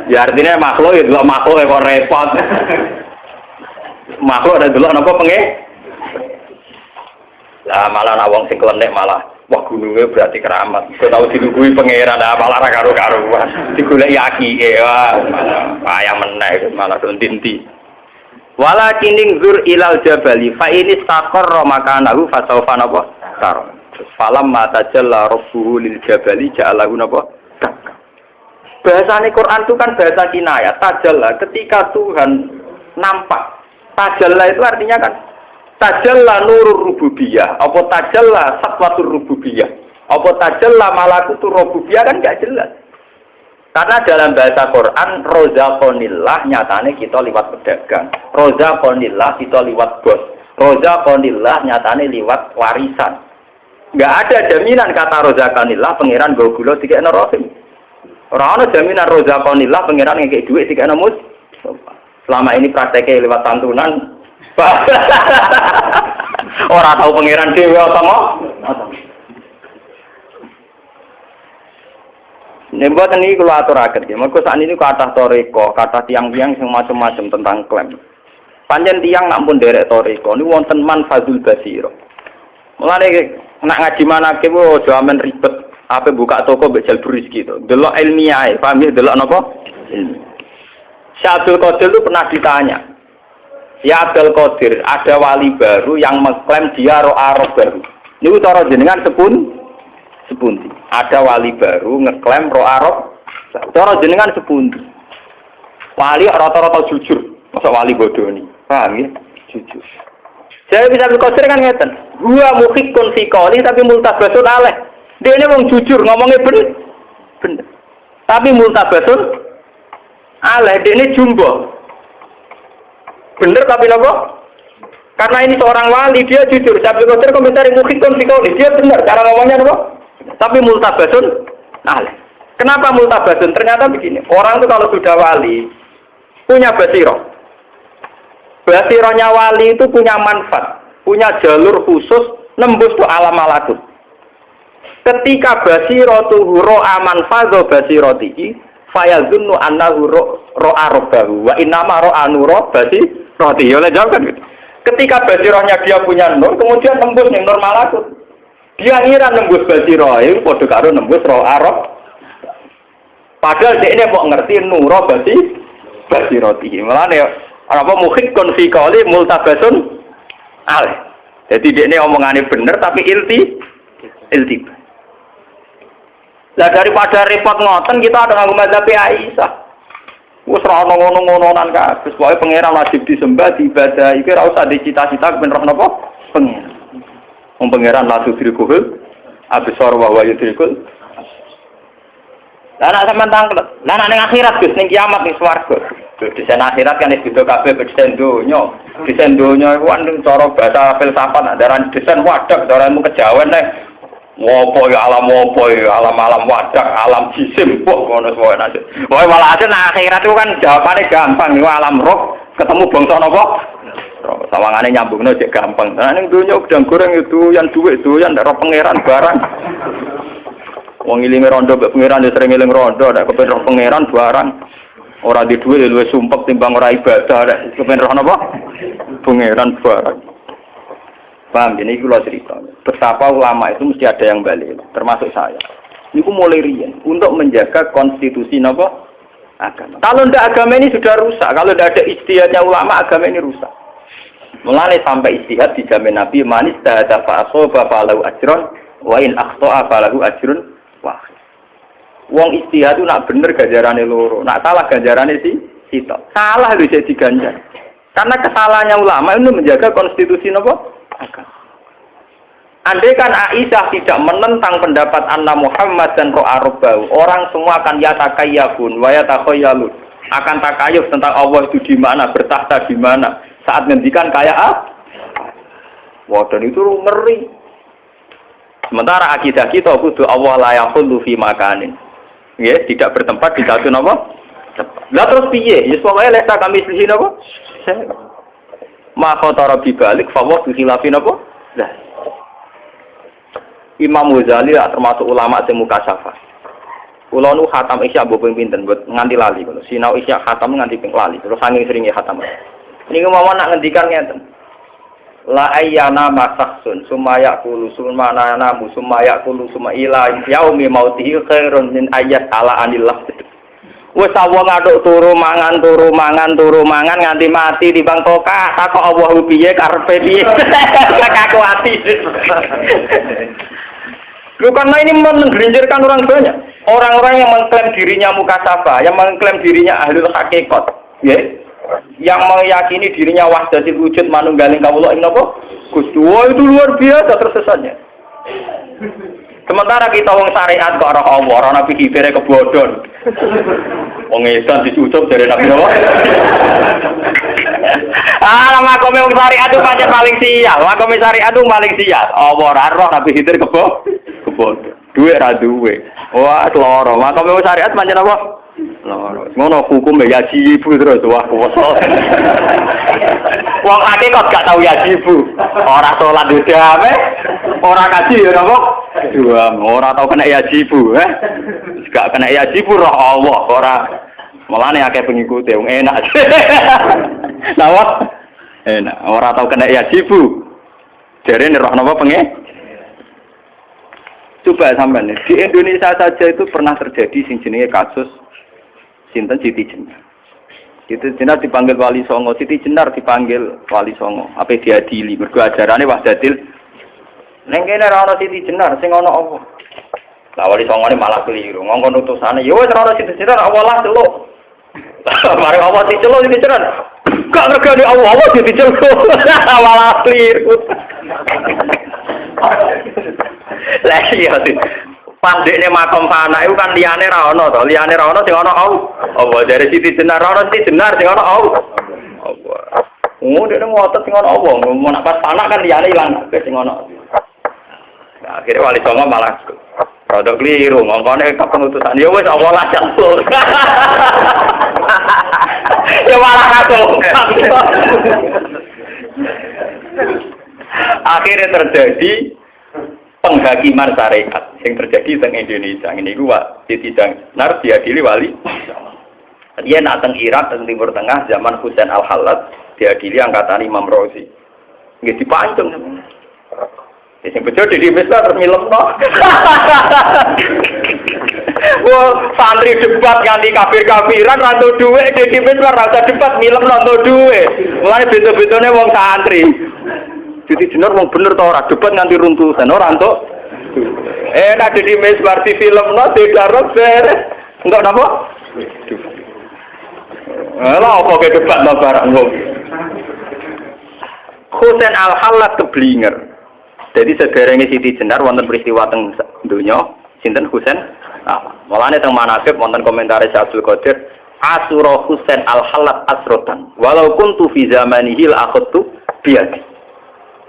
Ya artinya makhluk ya dulu makhluk kok repot. Makhluk ada dulu napa penge? Lah malah ana wong sing klenek malah wah gunungnya berarti keramat. Kok tau dilungguhi pangeran malah ra karo-karuan. Digoleki akike wah ayam meneh malah dontinti. Walakin zur ilal jabali fa in istaqarra makanahu fa sawfa napa? Tar. Falam mata jalla rabbuhu lil jabali ja'alahu napa? Bahasa Quran itu kan bahasa kinayah. Tajalla ketika Tuhan nampak. Tajalla itu artinya kan tajalla nurur rububiyah. Apa tajalla satwatur rububiyah. Apa tajalla malakutur rububiyah kan gak jelas. Karena dalam bahasa Quran rozaqonillah nyatane kita liwat pedagang. Rozaqonillah kita liwat bos. Rozaqonillah nyatane liwat warisan. Gak ada jaminan kata rozaqonillah pangeran go gula dikekno rahim. Ora ana jaminan rozaqonillah pangeran ngekek dhuwit dikene mus. Selama ini prakteknya lewat santunan. Ora tahu pangeran dhewe apa mo? Nembuat ini kalau aturaken nggih. Mergo sakniki kathah toreko, kathah tiang-tiang sing macam-macam tentang klaim. Panjen tiang nampun derek toreko niku wonten manfazul basira. Mulane nak ngaji manake wo aja amen ribet. Apa buka toko bejal rezeki itu, delok ilmiah, paham ya? Delok apa? Syekh Abdul Qadir itu pernah ditanya, ya Abdul Qadir, ada wali baru yang mengklaim dia roh baru. Ini cara jenengan sepundi. Ada wali baru ngeklaim roh cara jenengan sepundi. Wali rata-rata jujur, masa wali bodoh nih, paham ya? Jujur. Saya bisa Abdul Qadir kan ngeten, gua mukhikun fikoli tapi multabasun aleh. Dia ini wong jujur ngomongnya bener. Tapi multabasun aleh dia ini jumbo. Bener tapi nopo? Karena ini seorang wali dia jujur. Tapi kotor komentar mukhikun fikoli dia bener cara ngomongnya nopo? Tapi multabasun aleh. Kenapa multabasun? Ternyata begini. Orang itu kalau sudah wali punya basiroh. Basirohnya wali itu punya manfaat, punya jalur khusus nembus tuh alam malakut. Ketika basiratuhu ro'a manfazo basiratihi fayazunnu annahu ro'a rabbahu wa innama ro'a nura basiratihi. Oleh jawab kan gitu. Ketika basirohnya dia punya nur, kemudian nembus ning nur malakut. Dia ngira nembus basiroh, itu padha karo nembus ro'a rabb. Padahal dia ini mau ngerti nura basiratihi. Mulane apa mukhikun fi qali multabasun alih. Jadi dia ini omongannya bener tapi iltibas. Lah daripada repot ngoten kita ada nganggo mazhab Aisyah. Wis ora ono ngono-ngononan kabeh. Pokoke pangeran wajib disembah, diibadah. Iki ora usah dicita-cita ben roh napa? Pangeran. Wong pangeran la tudrikul absar wa huwa yudrikul. Lah nek sampean tanglet, lah nek ning akhirat Gus ning kiamat ning swarga. Di sana akhirat kan wis beda kabeh desain donya. Desain donya iku kan cara bahasa filsafat andaran desain wadah cara ilmu kejawen nek Ngopo ya alam wadak, alam jisim, ngono wae aja. Wae malah aja akhirat itu kan jawabane gampang, niku alam roh ketemu bangsa napa? Sawangane nyambungno cek gampang. Nah ning donya gedang goreng itu yang duit doyan ndak ro pangeran barang. Wong ilinge rondo mbek pangeran ya sering eling rondo, ndak kepen roh pangeran barang. Ora di duit luwih sumpek timbang ora ibadah, ndak kepen roh napa? Pangeran barang. Paham ini kula cerita. Betapa ulama itu mesti ada yang balik, termasuk saya. Niku mulai riyen untuk menjaga konstitusi napa? Agama. Kalau ndak agama ini sudah rusak, kalau ndak ada ijtihadnya ulama agama ini rusak. Mulai sampai ijtihad dijamin Nabi manis ta'ata fa'asoba fa'alahu ajron wa in akhto'a fa'alahu ajrun wahid. Wong ijtihad itu nak bener ganjarane loro, nak salah ganjarane sitok. Salah itu jadi ganjar. Karena kesalahannya ulama itu menjaga konstitusi napa? Andai kan Aisyah tidak menentang pendapat Anna Muhammad dan Ro'arobau, orang semua akan yatakayabun, wayatakayalun, akan takayuf tentang Allah itu di mana, bertahta di mana, saat ngendikan kayak wah dan itu ngeri. Sementara akidah kita kudu Allah la yaqulu fi makanin, ya tidak bertempat di satu napa. Lah terus piye? Ya pokoke lesa kami sini napa? Maka tara bibalik fawah khilafin apa? Lah. Imam Ghazali termasuk ulama sing mukasyafah. Kula nu khatam isya mbok ping pinten nganti lali ngono. Sinau isya khatam nganti ping lali. Terus saking seringe khatam. Niku mawon nak ngendikan ngeten. La ayyana masahsun sumaya qulu sumana namu sumaya qulu suma ila yaumi mautihi khairun min ayyat ala anillah. Wes wong aduk turu mangan nganti mati timbang tokah takok Allah piye karepe piye kaku ati. Lu karena ini menggelincirkan orang banyak. Orang-orang yang mengklaim dirinya mukasyafah, yang mengklaim dirinya ahlul hakikat, ya. Yang meyakini dirinya wahdatul wujud manunggaling kawula ing napa? Gusti. Wah, itu luar biasa tersesatnya. Sementara kita wong syariat kok ora Allah, ora nabi kibere kebodhon. Wong edan dicucuk dari nabi apa? Makome wong syariat itu pancen paling sial. Makome syariat itu paling sial. Allah ora roh nabi hidir kebodhon. Duwe ra duwe. Wah, loro. Makome wong syariat pancen apa? Loro. Ngono hukum ya jibu terus wah kuwasa. Wong akeh kok gak tau ya jibu. Ora salat dhewe, ora kaji ya napa? Dua, ora tau kena ya jibu, gak kena ya jibu roh Allah, ora. Mulane akeh pengikut wong enak. Napa? Enak, ora tau kena ya jibu. Jarene roh napa pengen? Coba sampean di Indonesia saja itu pernah terjadi sing jenenge kasus sinten Siti Jenar. Siti Jenar dipanggil Wali Songo, Siti Jenar dipanggil Wali Songo. Apa diadili mergo ajarane wahdatil. Ning kene ora ana Siti Jenar sing ana apa? Lah Wali Songo ne malah keliru. Ngongkon utusane, ya wis ora ana Siti Jenar awalah celuk. Mari apa diceluk Siti Jenar? Gak ngergani Allah diceluk. Malah keliru. Lah iya sih. Pandekne makom fana itu kan liyane ra ono to, liyane ra ono sing ana Allah. Dari Siti Jenar ra ono Siti Jenar sing ana Allah. Dekne ngotot sing ana Allah, mau nak pas anak kan liyane ilang sing ana. Nah, akhirnya Wali Songo malah rada keliru, ngongkone kepengutusan. Ya wis Allah lah campur. Ya malah kacau. Akhirnya terjadi penghakiman syariat yang terjadi di Indonesia. Ini gua Siti Jenar diadili Wali. Dia nak teng Irak teng Timur Tengah zaman Husain Al-Hallat diadili angkatan Imam Razi. Nggih dipancung. Sing bejo di Mesra terus milemno. Wah, santri debat nganti kafir-kafiran rantu dhuwit di Mesra rasa debat milemno rantu dhuwit. Mulane beto-betone wong santri. Siti Jenar wong bener to ora debat nganti runtusan ora entuk. Nek di Mesra di filmno didarok beres. Entuk napa? Lah apa ke debat no barang wong. Husain Al-Hallat keblinger. Jadi sederenge Siti Jenar wonten peristiwa teng donya sinten Husain. Mulane teng manaqib wonten komentar Abdul Qadir asura Husain Al-Hallat asrotan. Walau kuntu fi zamanihi la akhadtu biadi.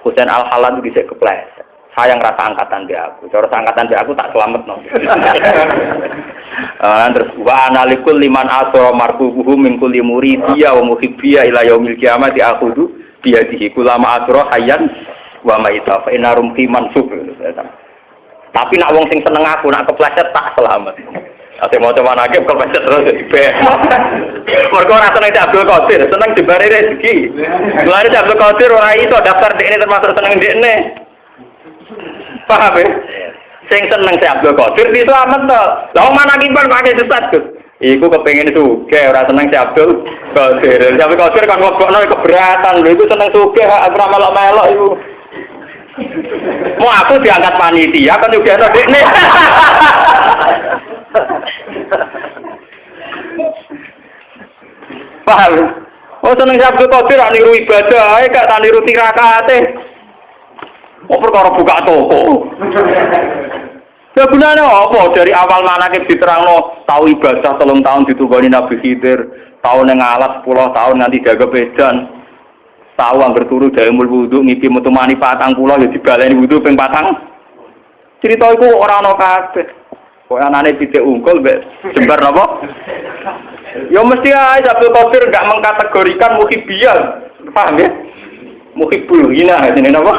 Husain Al-Hallat itu bisa kepleset. sayang rasa angkatan dia aku. Cara angkatan dia aku tak selamat no. Terus wa analikul liman asra marfuhu min kulli muridiyya wa muhibbiyya ila yaumil qiyamati akhudu biyadihi kulama asra hayyan wa maita fa inarum fi mansub. Tapi nak wong sing seneng aku nak kepleset tak selamat. Ate mau coba nagih kepleset terus ibe. Mergo ora seneng Abdul Qadir, seneng dibari rezeki. Mulane Abdul Qadir ora iso daftar dekne termasuk seneng dekne. Paham ya? Sing seneng si Abdul Qadir itu amat to. Lah wong manakiban pakai sesat, Gus. Iku kepengin sugih ora seneng si Abdul Qadir. Si Abdul Qadir kan nglebokno keberatan lho, iku seneng sugih ora melok-melok iku. Mau aku diangkat panitia kan juga ada dekne. Paham? Oh seneng si Abdul Qadir ora niru ibadah ae gak niru tirakate. Oh perkara buka toko. Ya gunane apa? Dari awal manakib diterangno tau ibadah 3 tahun ditungoni Nabi Khidir, tau ning alas 10 tahun nganti jaga bedan. Tahu angger turu daemul wudu ngipi metu mani 40 ya dibaleni wudu ping 4. Cerita iku ora ana kabeh. Kok anane pitik unggul mbek jembar napa? Ya mesti ae Abdul Qadir enggak mengkategorikan muhibbiyah. Paham ya? Muhibbul hina jenenge napa?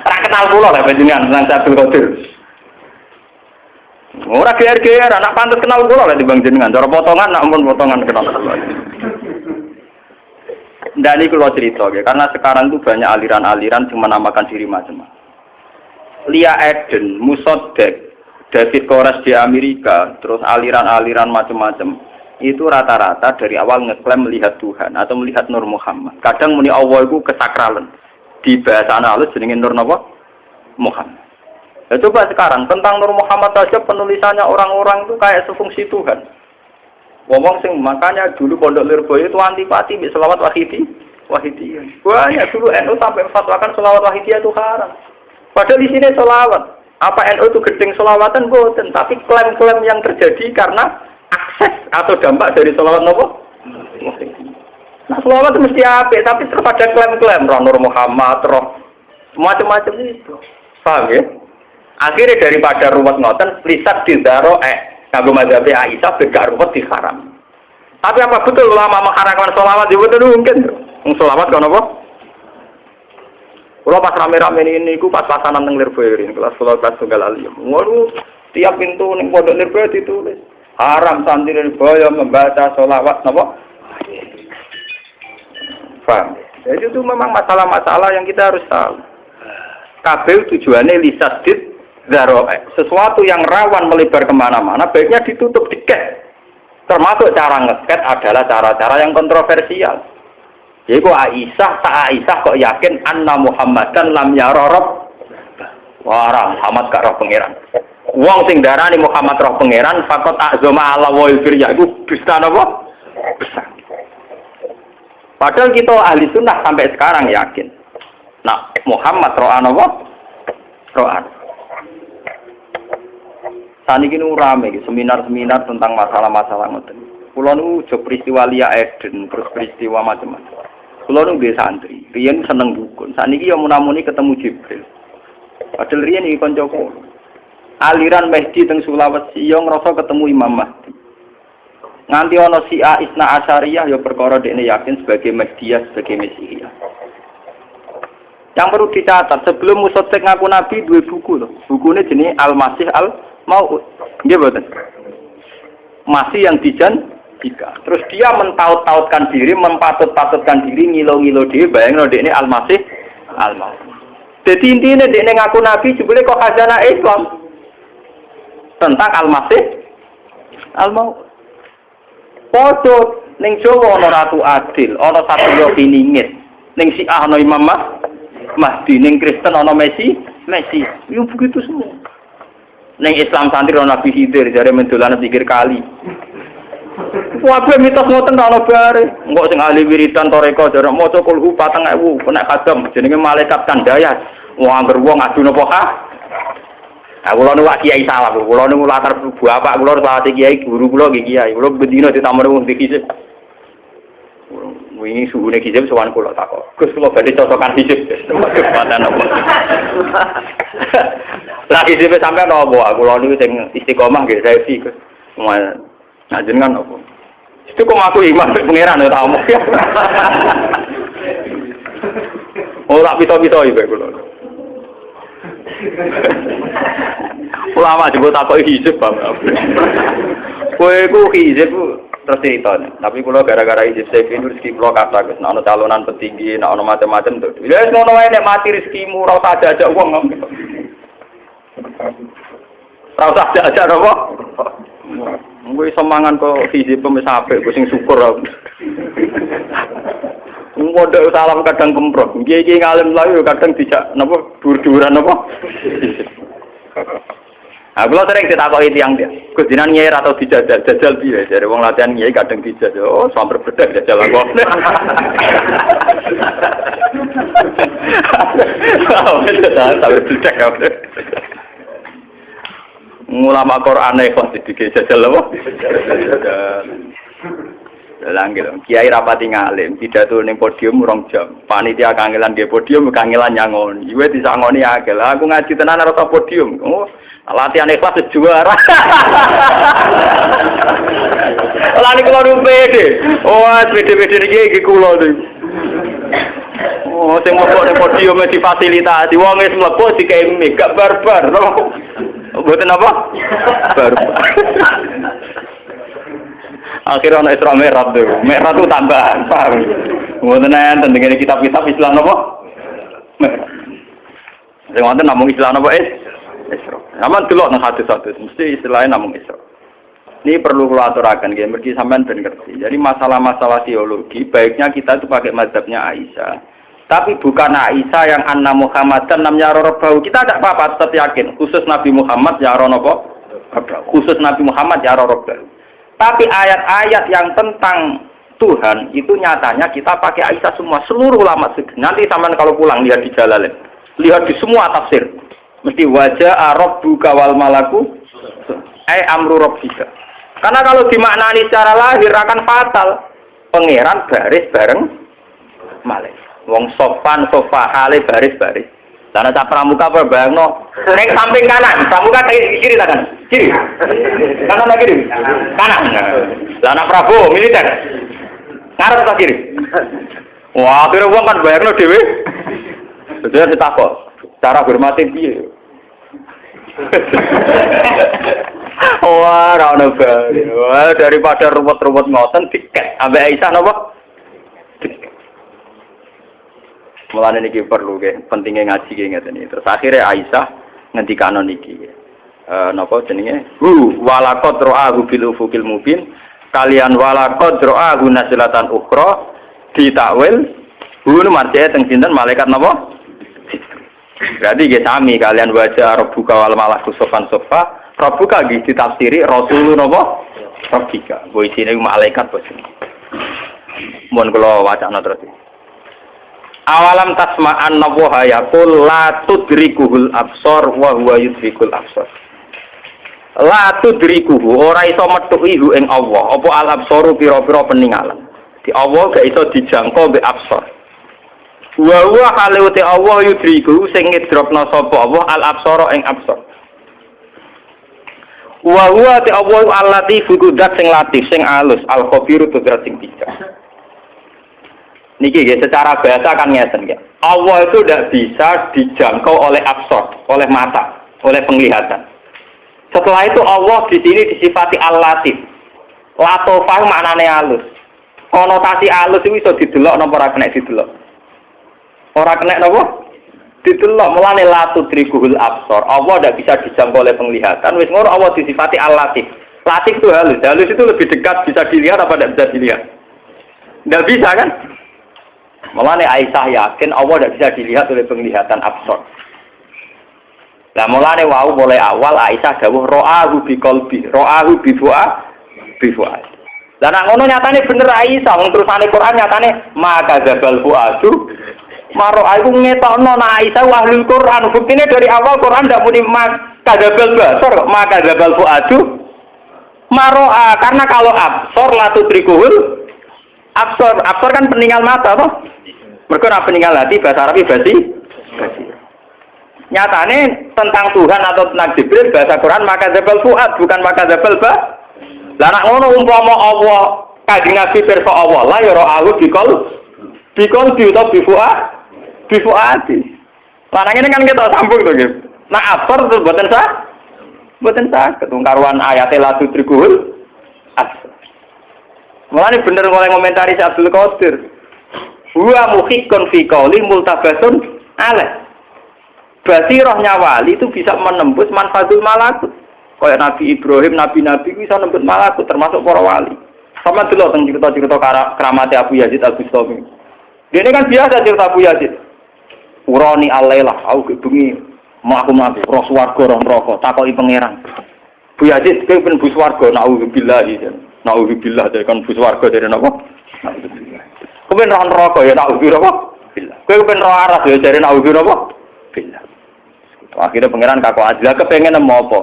Ora kenal kula lho panjenengan nang Abdul Qadir. Ora geer-geer anak pantes kenal kula lho dibanding jenengan. Cara potongan nak mun potongan kenal. Ndak niku kula cerita nggih, karena sekarang itu banyak aliran-aliran yang menamakan diri macam-macam. Lia Eden, Musoddek, David Koresh di Amerika, terus aliran-aliran macam-macam. Itu rata-rata dari awal ngeklaim melihat Tuhan atau melihat Nur Muhammad. Kadang muni Allah itu kesakralan. Di bahasa halus jenenge Nur napa? Muhammad. Ya coba sekarang tentang Nur Muhammad saja penulisannya orang-orang itu kayak sefungsi Tuhan. Ngomong sing makanya dulu Pondok Lirboyo itu antipati mbek selawat wahidiyah. Banyak dulu NU sampai fatwakan selawat wahidiyah itu haram. Padahal di sini selawat. Apa NU itu gedeng selawatan boten, tapi klaim-klaim yang terjadi karena akses atau dampak dari selawat nopo? Nah, selawat itu mesti apik, tapi terpada klaim-klaim roh Nur Muhammad, roh macam-macam itu. Paham ya? Akhirnya daripada ruwet ngoten, lisat dizaro kanggo mazhab Aisyah beda ruwet diharam. Tapi apa betul ulama mengharamkan selawat? Ya betul mungkin. Selawat kan apa? Kalau pas rame-rame ini, pas pasanan neng Lirboyo ini, kelas tunggal alim. Waduh, tiap pintu neng Pondok Lirboyo ditulis haram santri Lirboyo membaca selawat, napa? Paham? Jadi itu memang masalah-masalah yang kita harus tahu. Kabeh tujuannya lisadid daroe, sesuatu yang rawan melebar kemana-mana, baiknya ditutup diket. Termasuk cara ngeket adalah cara-cara yang kontroversial. Jadi kok Aisyah, tak Aisyah kok yakin anna Muhammadan lam yara rabb. Wah, Muhammad gak roh pangeran. Wong sing darani Muhammad roh pangeran, fakot azama ala wa firya iku bisa napa? Besar. Padahal kita ahli sunnah sampai sekarang yakin. Nah, Muhammad roh napa? Roh. Saniki nu rame seminar-seminar tentang masalah-masalah ngoten. Kula nu jo peristiwa Lia Eden, terus peristiwa macam-macam. Kula nu nggih santri, riyen seneng dukun. Saniki yo munamuni ketemu Jibril. Padahal riyen iki kanca kula. Aliran Mahdi teng Sulawesi yo ngrasa ketemu Imam Mahdi. Nganti ana Syiah Isna Asyariyah yo perkara dekne yakin sebagai Mahdiyah, sebagai Mesihiyah. Yang perlu dicatat, sebelum Musoddek ngaku Nabi dua buku loh. Bukunya jenis Al-Masih Al-Mau'ud. Nggih mboten? Masih yang dijanjikan. Terus dia mentaut-tautkan diri, mempatut-patutkan diri, ngilo-ngilo diri, bayangno dekne Al-Masih Al-Mau'ud. Jadi intinya dekne ngaku Nabi jebule kok khazanah Islam tentang Al-Masih Al-Mau'ud. Padha ning Jawa ana Ratu Adil, ana Satya Piningit. Ning Syiah ana Imam Mahdi, ning Kristen ana Messi. Yo begitu semua. Ning Islam santri ana Nabi Khidir, jare mendolan pikir kali. Wae mitos ngoten ta ana bare. Engko sing ahli wiridan toreko jare maca kulhu 4000 kena kadam jenenge malaikat kandayat. Wong angger wong adu napa ha? Kula nu wak kiai salah, kula nu latar bapak kula salah kiai, guru kula nggih kiai. Kula bendina ditamoni wong dikisih. Wingi suhune hijab sowan kula takok. Gus kula badhe cocokan hijab. Kepatan apa? Lah hijab sampean apa? Kula niku sing istiqomah nggih saya sih Gus. Ngajenengan apa? Itu kok aku iman pengiran ya tamu. Oh tak bisa-bisa iki kula. Ulama juga takut hijab Bapak. Kowe ku hijab terus cerita. Tapi kula gara-gara hijab saya ini rezeki kula kata Gus, ana calonan petinggi, ana macam-macam tuh. Ya wis ngono wae nek mati rezekimu ora usah ajak wong. Ora usah ajak apa? Kowe iso mangan kok hijab wis apik, kowe sing syukur aku. Modal salam kadang kemprot, kiai ngalim lalu kadang tidak, napa dur-duran napa. Aku lo sering ditakoki tiyang dia, Gus jenengan nyai atau dijajal, jajal piye? Jare wong latihan nyai kadang dijajal, oh samper bedak jajal aku. Samper bedak aku. Ulama Quran kok dijajal apa? Langgil, kiai rapati ngalim, pidato ning podium 2 jam. Panitia kangelan di podium, kangelan nyangoni. Iwe disangoni akeh. Lah aku ngaji tenan ora podium. Oh, latihan ikhlas juara. Lah niku kula pede. Oh, pede-pede iki kula niku. Oh, sing mlebu ning podium difasilitasi. Wong wis mlebu dikei gak barbar. Mboten apa? Barbar. Akhirnya ana Isra Mi'raj tuh. Mi'raj itu tambahan, paham. Ngoten enten dengan kitab-kitab Islam apa? Mi'raj. Sing wonten namung Islam apa Isra. Sampeyan delok nang hadis-hadis mesti istilahnya namung Isra. Ini perlu kula aturaken nggih, mergi sampean ben ngerti. Jadi masalah-masalah teologi baiknya kita itu pakai mazhabnya Aisyah. Tapi bukan Aisyah yang anna Muhammadan namanya Rabbau. Kita tidak apa-apa tetap yakin khusus Nabi Muhammad ya Rabbau. Khusus Nabi Muhammad ya Rabbau. Tapi ayat-ayat yang tentang Tuhan itu nyatanya kita pakai Aisyah semua, seluruh ulama. Nanti sampean kalau pulang lihat di Jalalain, lihat di semua tafsir. Mesti wajah rabbuka wal malaku amru rabbika. Karena kalau dimaknani secara lahir akan fatal. Pangeran baris bareng malaikat. Wong sopan sofa hale baris-baris. Karena tak pramuka apa bayangno ning samping kanan, pramuka kiri ta kan? Kiri. Kanan lagi kiri. Kanan. Lah anak Prabowo militer. Ngarep ta kiri. Wah, akhirnya wong kan bayangno dhewe. Dadi ditakok, cara hormati piye? Wah, ora ono bae. Wah, daripada ruwet-ruwet ngoten diket ambek Aisyah napa? Mulane niki perlu nggih, pentingnya ngaji nggih ngeten iki. Terus akhirnya Aisyah ngendikano niki. Napa jenenge? Walaqad ra'ahu bil ufuqil mubin. Kalian walaqad ra'ahu nasilatan ukhra ditakwil. Marjane teng sinten malaikat napa? Berarti nggih sami kalian wajah rabbuka wal malaku sofan sofa. Rabbuka nggih ditafsiri rasulun napa? Rabbika. Kuwi isine malaikat bos. Mun kula wacana terus. Awalam tasma'an nawaha yaqul la tudrikuhul absar wa huwa yudrikul absar. La tudrikuhu ora iso metuki hu ing Allah, apa al absaru pira-pira peninggalan. Di Allah gak iso dijangkau mbek absar. Wa huwa halute Allah yudriku sing ngidropna sapa Allah al absara ing absar. Wa huwa te Allah al-latif kudat sing latif sing alus al khabiru kudat sing bijak. Niki ya, secara bahasa kan ngeten ya. Allah itu tidak bisa dijangkau oleh absor, oleh mata, oleh penglihatan. Setelah itu Allah di sini disifati al-latif. Latofah maknane halus. Konotasi halus itu bisa didelok napa ora kena didelok. Ora kena napa? Didelok mulane la tudrikuhul absor. Allah tidak bisa dijangkau oleh penglihatan. Wis ngono Allah disifati al-latif. Latif itu halus. Halus itu lebih dekat, bisa dilihat apa tidak bisa dilihat? Tidak bisa kan? Mulane Aisyah yakin Allah tidak bisa dilihat oleh penglihatan absor. Lah mulane wau mulai awal Aisyah dawuh ra'ahu biqalbi, ra'ahu bifuad. Lah nek ngono nyatane bener Aisyah, wong terusane Quran nyatane maka dzabal fuadu. Maro aku ngetokno nek Aisyah ahlul Quran, buktine dari awal Quran ndak muni maka dzabal basar, maka dzabal fuadu. Maro karena kalau absor la tudrikuhul Absor kan peninggal mata toh. Mergo nek peninggal hati bahasa Arab basi. Nyatane tentang Tuhan atau tentang Jibril bahasa Quran maka dzabal fuad bukan maka dzabal ba. Lah nek ngono umpama Allah Kanjeng Nabi pirsa Allah la ya ra'ahu bikol utawa bifuadi. Lah ini kan kita sambung to nggih. Nek absor terus mboten sah ketungkaruan ayat la tudrikuhul absor. Mulane bener oleh komentari Abdul Qadir. Wa muhiqqun fi qouli multabasun alaih. Basirohnya wali itu bisa menembus manfatul malakut. Kayak Nabi Ibrahim, nabi-nabi bisa menembus malakut termasuk para wali. Sama dulu tentang cerita-cerita keramat Abu Yazid Al-Bustami. Dia ini kan biasa cerita Abu Yazid. Urani alailah, aku bengi mlaku-mlaku roh swarga roh neraka, takoki pangeran. Abu Yazid kowe ben bus swarga, naudzubillah iki. Naudzubillah dari kan bus swarga dari napa? Naudzubillah. Kowe ben roh neraka ya naudzubillah. Kowe ben roh aras ya dari naudzubillah. Billah. Akhirnya pangeran kakak Adila kepengen apa?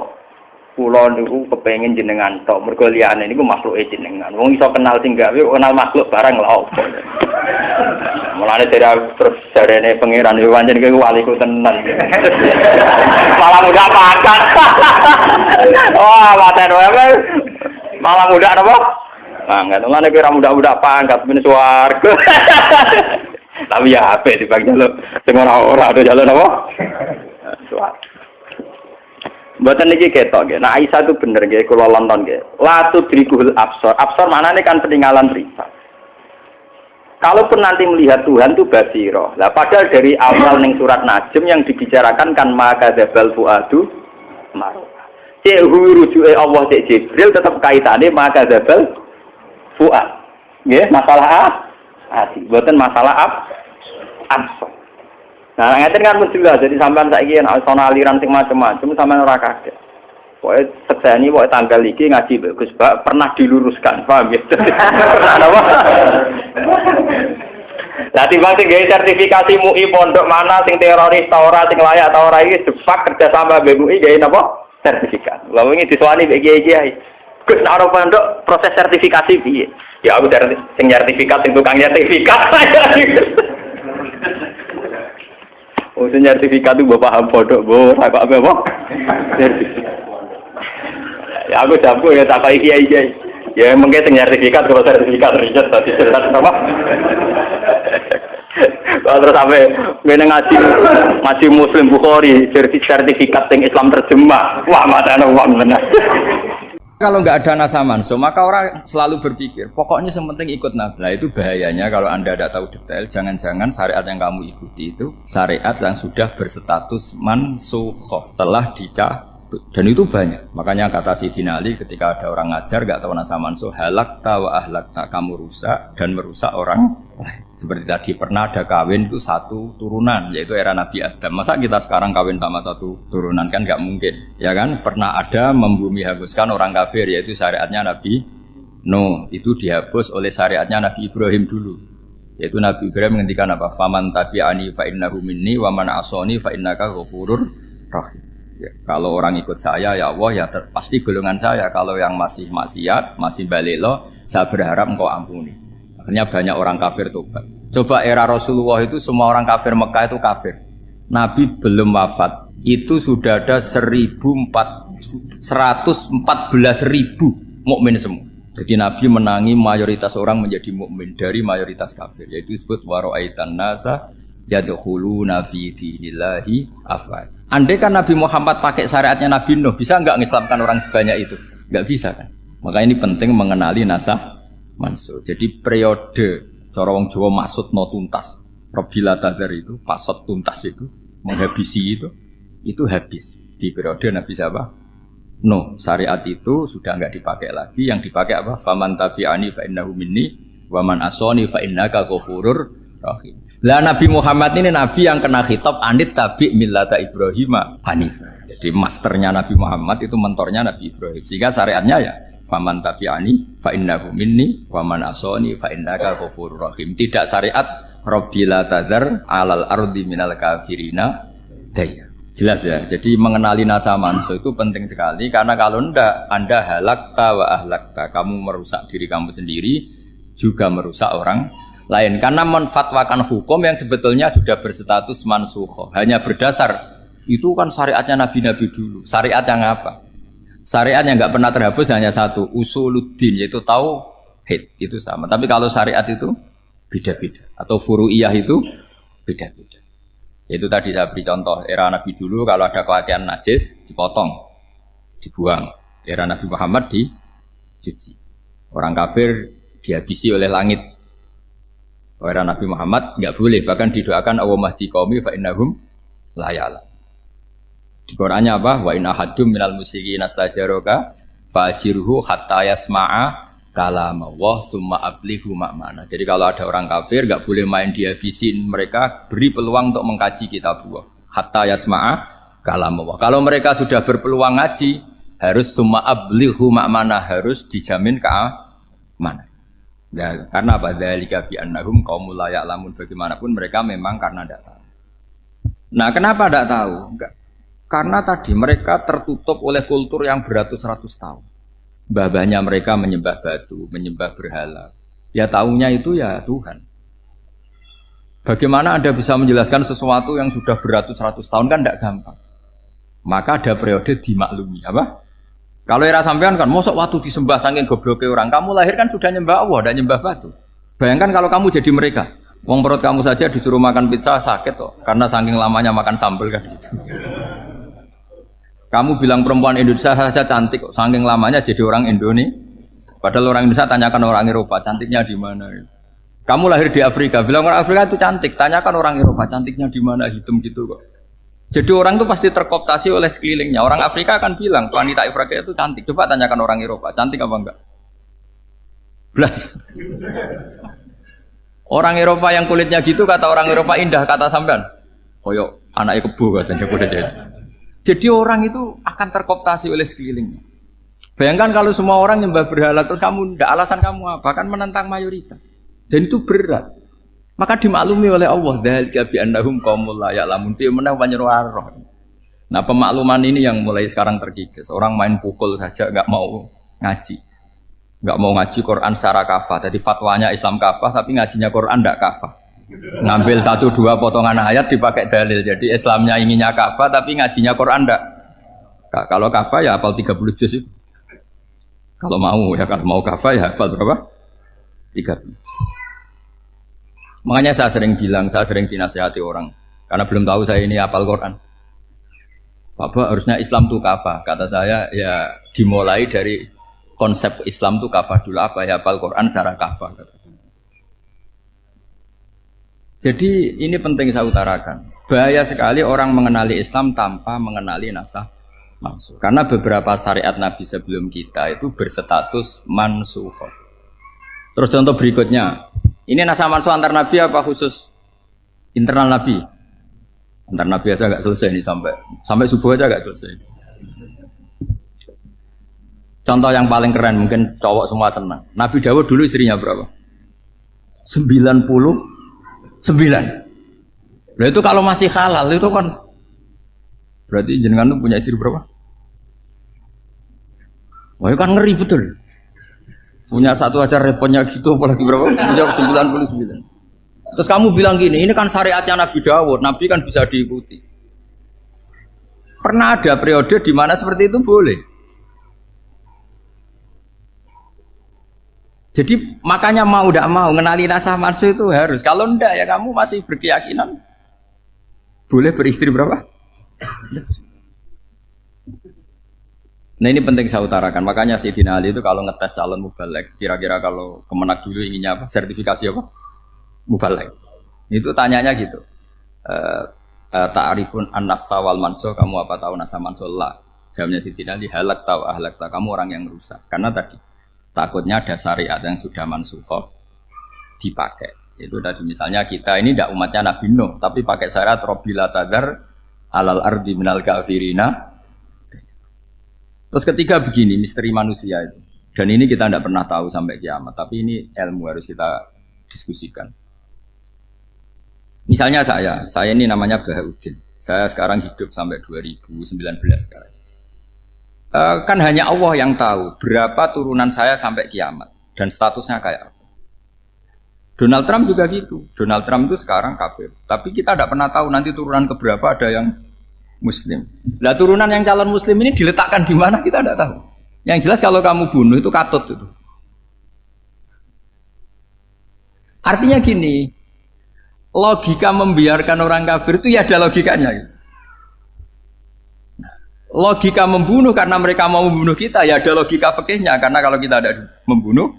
Pulau niku kepengen jenengan tok mergo liyane niku makhluke jenengan. Wong iso kenal sing gawe kenal makhluk barang lha apa. Mulane terus jarene pangeran yo pancen kowe waliku tenan. Malah mudah pangkat. Wah, paten wae. Malah mudah napa? Pangkat. Mulane kira mudah-mudah pangkat ben swarga. Tapi ya apa dibagi jalur sing ora ada jalur apa? Suat. Mboten niki ketok nggih. Nah Aisyah itu bener nggih kula lonton nggih. La tudrikul absar. Absar maknane kan peninggalan rifa. Kalaupun nanti melihat Tuhan itu basiro. Lah padahal dari awal ning surat Najm yang dibicarakan kan maka dzabal fuadu marwa. Cek rujuke Allah cek Jibril tetap kaitane maka dzabal fuad. Nggih, masalah hati, bukan masalah absor. Nah, ngeten kan menjelas. Jadi sampean saiki nek ana aliran sing macam-macam sampean ora kaget. Pokoke sekseni pokoke tanggal iki ngaji Gus Bak pernah diluruskan, paham ya? Apa? Lah timbang sing gawe sertifikasi MUI pondok mana sing teroris ta ora sing layak ta ora iki depak kerja sama MUI gawe napa? Sertifikat. Lah wingi diswani mbek kiai-kiai. Gus nek ora pondok proses sertifikasi piye? Ya aku dari sing sertifikat sing tukang sertifikat. Oh sing sertifikat itu bapak paham bodoh, ora kok apa? Ya aku jago ya tak kaya kiai. Ya mungkin sing sertifikat kalau sertifikat riset tadi cerita apa? Kalau terus sampai ngaji Muslim Bukhari sertifikat sing Islam terjemah. Wah, matane wong bener. Kalau nggak ada nasa manso, maka orang selalu berpikir, pokoknya sementing ikut Nabi. Nah, itu bahayanya kalau Anda tidak tahu detail, jangan-jangan syariat yang kamu ikuti itu syariat yang sudah berstatus mansukhoh, telah dicabut. Dan itu banyak. Makanya kata Sayyidina Ali ketika ada orang ngajar nggak tahu nasa manso, halakta wa ahlakta, kamu rusak dan merusak orang lain. Seperti tadi pernah ada kawin itu satu turunan, yaitu era Nabi Adam. Masa kita sekarang kawin sama satu turunan kan nggak mungkin, ya kan? Pernah ada membumi hanguskan orang kafir, yaitu syariatnya Nabi Nuh. Itu dihapus oleh syariatnya Nabi Ibrahim dulu. Yaitu Nabi Ibrahim menghentikan apa? Faman tabi'ani fa innahu minni wa man asoni fa innaka ghafurur rahim. Ya, kalau orang ikut saya ya Allah ya pasti golongan saya. Kalau yang masih maksiat, masih balelo, saya berharap engkau ampuni. Akhirnya banyak orang kafir tobat. Coba era Rasulullah itu semua orang kafir Mekah itu kafir. Nabi belum wafat. Itu sudah ada 114.000 mukmin semua. Jadi Nabi menangi mayoritas orang menjadi mukmin dari mayoritas kafir. Yaitu disebut wara'aitan nasa yadkhuluna fi dinillahi afwaj. Andai kan Nabi Muhammad pakai syariatnya Nabi Nuh, bisa enggak ngislamkan orang sebanyak itu? Enggak bisa kan? Maka ini penting mengenali nasa mansuh. Jadi periode cara wong Jawa maksud no tuntas. Robila tadar itu pasot tuntas itu menghabisi itu habis di periode Nabi siapa? No, syariat itu sudah enggak dipakai lagi. Yang dipakai apa? Faman tabi'ani fa innahu minni wa man asani fa innaka ghafurur rahim. Lah Nabi Muhammad ini nabi yang kena khitab anit tabi' millata Ibrahim hanifah. Jadi masternya Nabi Muhammad itu mentornya Nabi Ibrahim. Sehingga syariatnya ya faman tabi'ani fa innahu minni wa man asani fa innaka ghafurur rahim. Tidak syariat Rabbila tadzar alal ardi minal kafirina daya. Jelas ya. Jadi mengenali nasa manso itu penting sekali karena kalau ndak Anda halakta wa ahlakta, kamu merusak diri kamu sendiri juga merusak orang lain. Karena menfatwakan hukum yang sebetulnya sudah berstatus mansukh. Hanya berdasar, itu kan syariatnya nabi-nabi dulu. Syariat yang apa? Syariat yang nggak pernah terhapus hanya satu, usuluddin, yaitu tauhid. Itu sama. Tapi kalau syariat itu beda-beda. Atau furu'iyah itu beda-beda. Itu tadi saya beri contoh, era Nabi dulu kalau ada pakaian najis, dipotong, dibuang. Era Nabi Muhammad dicuci. Orang kafir dihabisi oleh langit. Era Nabi Muhammad nggak boleh, bahkan didoakan Allahumma hdi qaumi fa innahum la ya'lamun. Di Qur'annya apa? Wa in ahadum minal musyrikin astajaraka fa'jirhu hatta yasma'a kalamullah tsumma ablihu ma'mana. Jadi kalau ada orang kafir nggak boleh main dihabisin, mereka beri peluang untuk mengkaji kitabullah. Hatta yasma'a kalamullah. Kalau mereka sudah berpeluang ngaji, harus tsumma ablihu ma'mana, harus dijamin keamanan. Ya, karena apa? Dzalika bi annahum qaumul la ya'lamun. Bagaimanapun mereka memang karena tidak tahu. Nah, kenapa tidak tahu? Enggak. Karena tadi mereka tertutup oleh kultur yang beratus-ratus tahun. Mbah-mbahnya mereka menyembah batu, menyembah berhala. Ya taunya itu ya Tuhan. Bagaimana Anda bisa menjelaskan sesuatu yang sudah beratus-ratus tahun kan tidak gampang. Maka ada periode dimaklumi, apa? Kalau era sampean kan, mosok waktu disembah saking gobloknya orang, kamu lahir kan sudah nyembah Allah, tidak nyembah batu. Bayangkan kalau kamu jadi mereka, wong perut kamu saja disuruh makan pizza sakit kok, karena saking lamanya makan sambal kan gitu. Kamu bilang perempuan Indonesia saja cantik kok, saking lamanya jadi orang Indonesia. Padahal orang Indonesia tanyakan orang Eropa, cantiknya di mana? Kamu lahir di Afrika, bilang orang Afrika itu cantik, tanyakan orang Eropa, cantiknya di mana? Hitam gitu kok. Jadi orang itu pasti terkooptasi oleh sekelilingnya. Orang Afrika akan bilang wanita Afrika itu cantik. Coba tanyakan orang Eropa, cantik apa enggak? Belas. Orang Eropa yang kulitnya gitu kata orang Eropa indah, kata sampean. Koyok anaknya kebu katanya kuda jadi. Jadi orang itu akan terkooptasi oleh sekelilingnya. Bayangkan kalau semua orang nyembah berhala terus kamu ndak, alasan kamu apa? Kan menentang mayoritas. Dan itu berat. Maka dimaklumi oleh Allah, dzalika bi annahum qaumul la ya'lamun fi manah panyeruarah. Nah, pemakluman ini yang mulai sekarang terkikis. Orang main pukul saja enggak mau ngaji. Enggak mau ngaji Quran secara kafah. Jadi fatwanya Islam kafah tapi ngajinya Quran enggak kafah. Ngambil 1-2 potongan ayat dipakai dalil. Jadi Islamnya inginnya kafah tapi ngajinya Quran enggak. Kalau kafah ya hafal 30 juz itu. Kalau mau ya, kalau mau kafah ya hafal berapa? 30. Makanya saya sering bilang, saya sering dinasihati orang karena belum tahu saya ini hafal Quran. Bapak harusnya Islam itu kafah. Kata saya ya dimulai dari konsep Islam itu kafah dulu, apa ya hafal Quran secara kafah. Jadi ini penting saya utarakan. Bahaya sekali orang mengenali Islam tanpa mengenali nasah mansukh. Karena beberapa syariat Nabi sebelum kita itu berstatus mansukh. Terus contoh berikutnya, ini nasah mansukh antar Nabi apa khusus internal Nabi? Antar Nabi aja nggak selesai nih sampai subuh aja nggak selesai. Contoh yang paling keren mungkin cowok semua senang. Nabi Dawud dulu istrinya berapa? 99. Nah itu kalau masih halal itu kan berarti jenengan tuh punya istri berapa? Wah itu kan ngeri betul. Punya satu aja repotnya gitu apalagi berapa? Punya 99. Terus kamu bilang gini, ini kan syariatnya Nabi Dawud, Nabi kan bisa diikuti. Pernah ada periode di mana seperti itu boleh. Jadi makanya mau tidak mau ngenali nasah mansukh itu harus. Kalau enggak ya kamu masih berkeyakinan boleh beristri berapa? Nah ini penting saya utarakan. Makanya Sayyidina Ali itu kalau ngetes calon mubaligh, kira-kira kalau Kemenak dulu inginnya apa? Sertifikasi apa? Mubaligh. Itu tanyanya gitu. Ta'rifun an-nassa wal mansukh, kamu apa tahu nasah mansukh? La. Jawabnya Sayyidina Ali, halak tahu ahlak tahu, kamu orang yang rusak. Karena tadi takutnya ada syariat yang sudah mansukh dipakai. Itu tadi misalnya kita ini tidak umatnya Nabi Nuh, tapi pakai syarat Robbila tadar alal ardi minal kafirina. Terus ketiga begini, misteri manusia itu. Dan ini kita tidak pernah tahu sampai kiamat, tapi ini ilmu harus kita diskusikan. Misalnya saya ini namanya Bahauddin. Saya sekarang hidup sampai 2019 sekarang. Kan hanya Allah yang tahu berapa turunan saya sampai kiamat dan statusnya kayak apa. Donald Trump juga gitu. Donald Trump itu sekarang kafir. Tapi kita tidak pernah tahu nanti turunan keberapa ada yang Muslim. Lah turunan yang calon Muslim ini diletakkan di mana kita tidak tahu. Yang jelas kalau kamu bunuh itu katut itu. Artinya gini, logika membiarkan orang kafir itu ya ada logikanya. Nah, logika membunuh karena mereka mau membunuh kita ya ada logika fikihnya karena kalau kita ada membunuh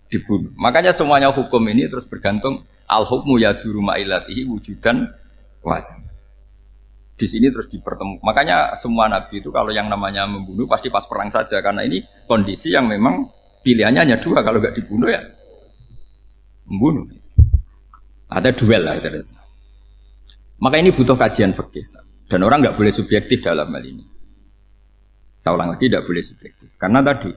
dibunuh. Makanya semuanya hukum ini terus bergantung al-hukmu yaduru ma'ilatihi wujudan wajib. Di sini terus dipertemukan. Makanya semua nabi itu kalau yang namanya membunuh pasti pas perang saja karena ini kondisi yang memang pilihannya hanya dua, kalau nggak dibunuh ya membunuh. Ada duel lah itu. Maka ini butuh kajian fikih dan orang nggak boleh subjektif dalam hal ini. Saya ulang lagi, tidak boleh subjektif karena tadi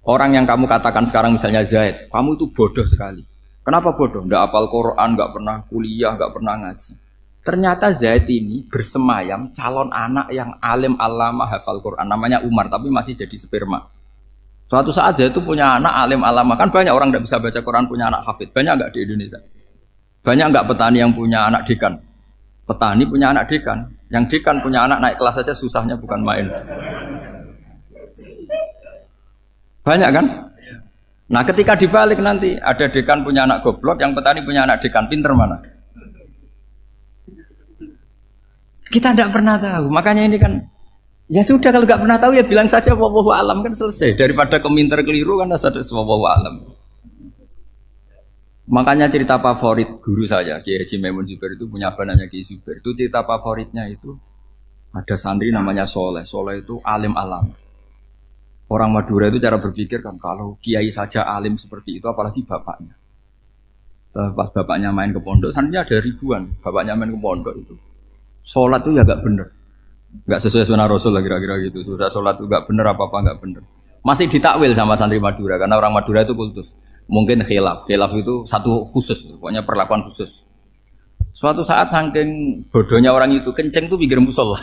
orang yang kamu katakan sekarang misalnya Zaid, kamu itu bodoh sekali. Kenapa bodoh? Nggak hafal Quran, nggak pernah kuliah, nggak pernah ngaji. Ternyata Zaid ini bersemayam calon anak yang alim alama hafal Quran, namanya Umar, tapi masih jadi sperma. Suatu saat Zaid itu punya anak alim alama, kan banyak orang tidak bisa baca Quran punya anak hafid, banyak nggak di Indonesia? Banyak nggak petani yang punya anak dekan? Petani punya anak dekan, yang dekan punya anak naik kelas saja susahnya bukan main. Banyak kan? Nah ketika dibalik nanti ada dekan punya anak goblok, yang petani punya anak dekan, pinter mana? Kita tidak pernah tahu, makanya ini kan ya sudah kalau nggak pernah tahu ya bilang saja wallahu alam kan selesai daripada keminter keliru kan ada wallahu alam. Makanya cerita favorit guru saya Kiai Haji Maimun Zubair itu punya apa namanya Kiai Zubair itu cerita favoritnya itu ada santri namanya Soleh. Soleh itu alim alam. Orang Madura itu cara berpikir kan kalau kiai saja alim seperti itu apalagi bapaknya. Pas bapaknya main ke pondok, santrinya ada ribuan. Bapaknya main ke pondok itu. Sholat itu ya gak bener, gak sesuai sunnah Rasul lah kira-kira gitu. Sudah sholat itu gak bener apa-apa gak bener. Masih ditakwil sama santri Madura karena orang Madura itu kultus. Mungkin khilaf itu satu khusus, pokoknya perlakuan khusus. Suatu saat saking bodohnya orang itu kenceng tuh pikir musola.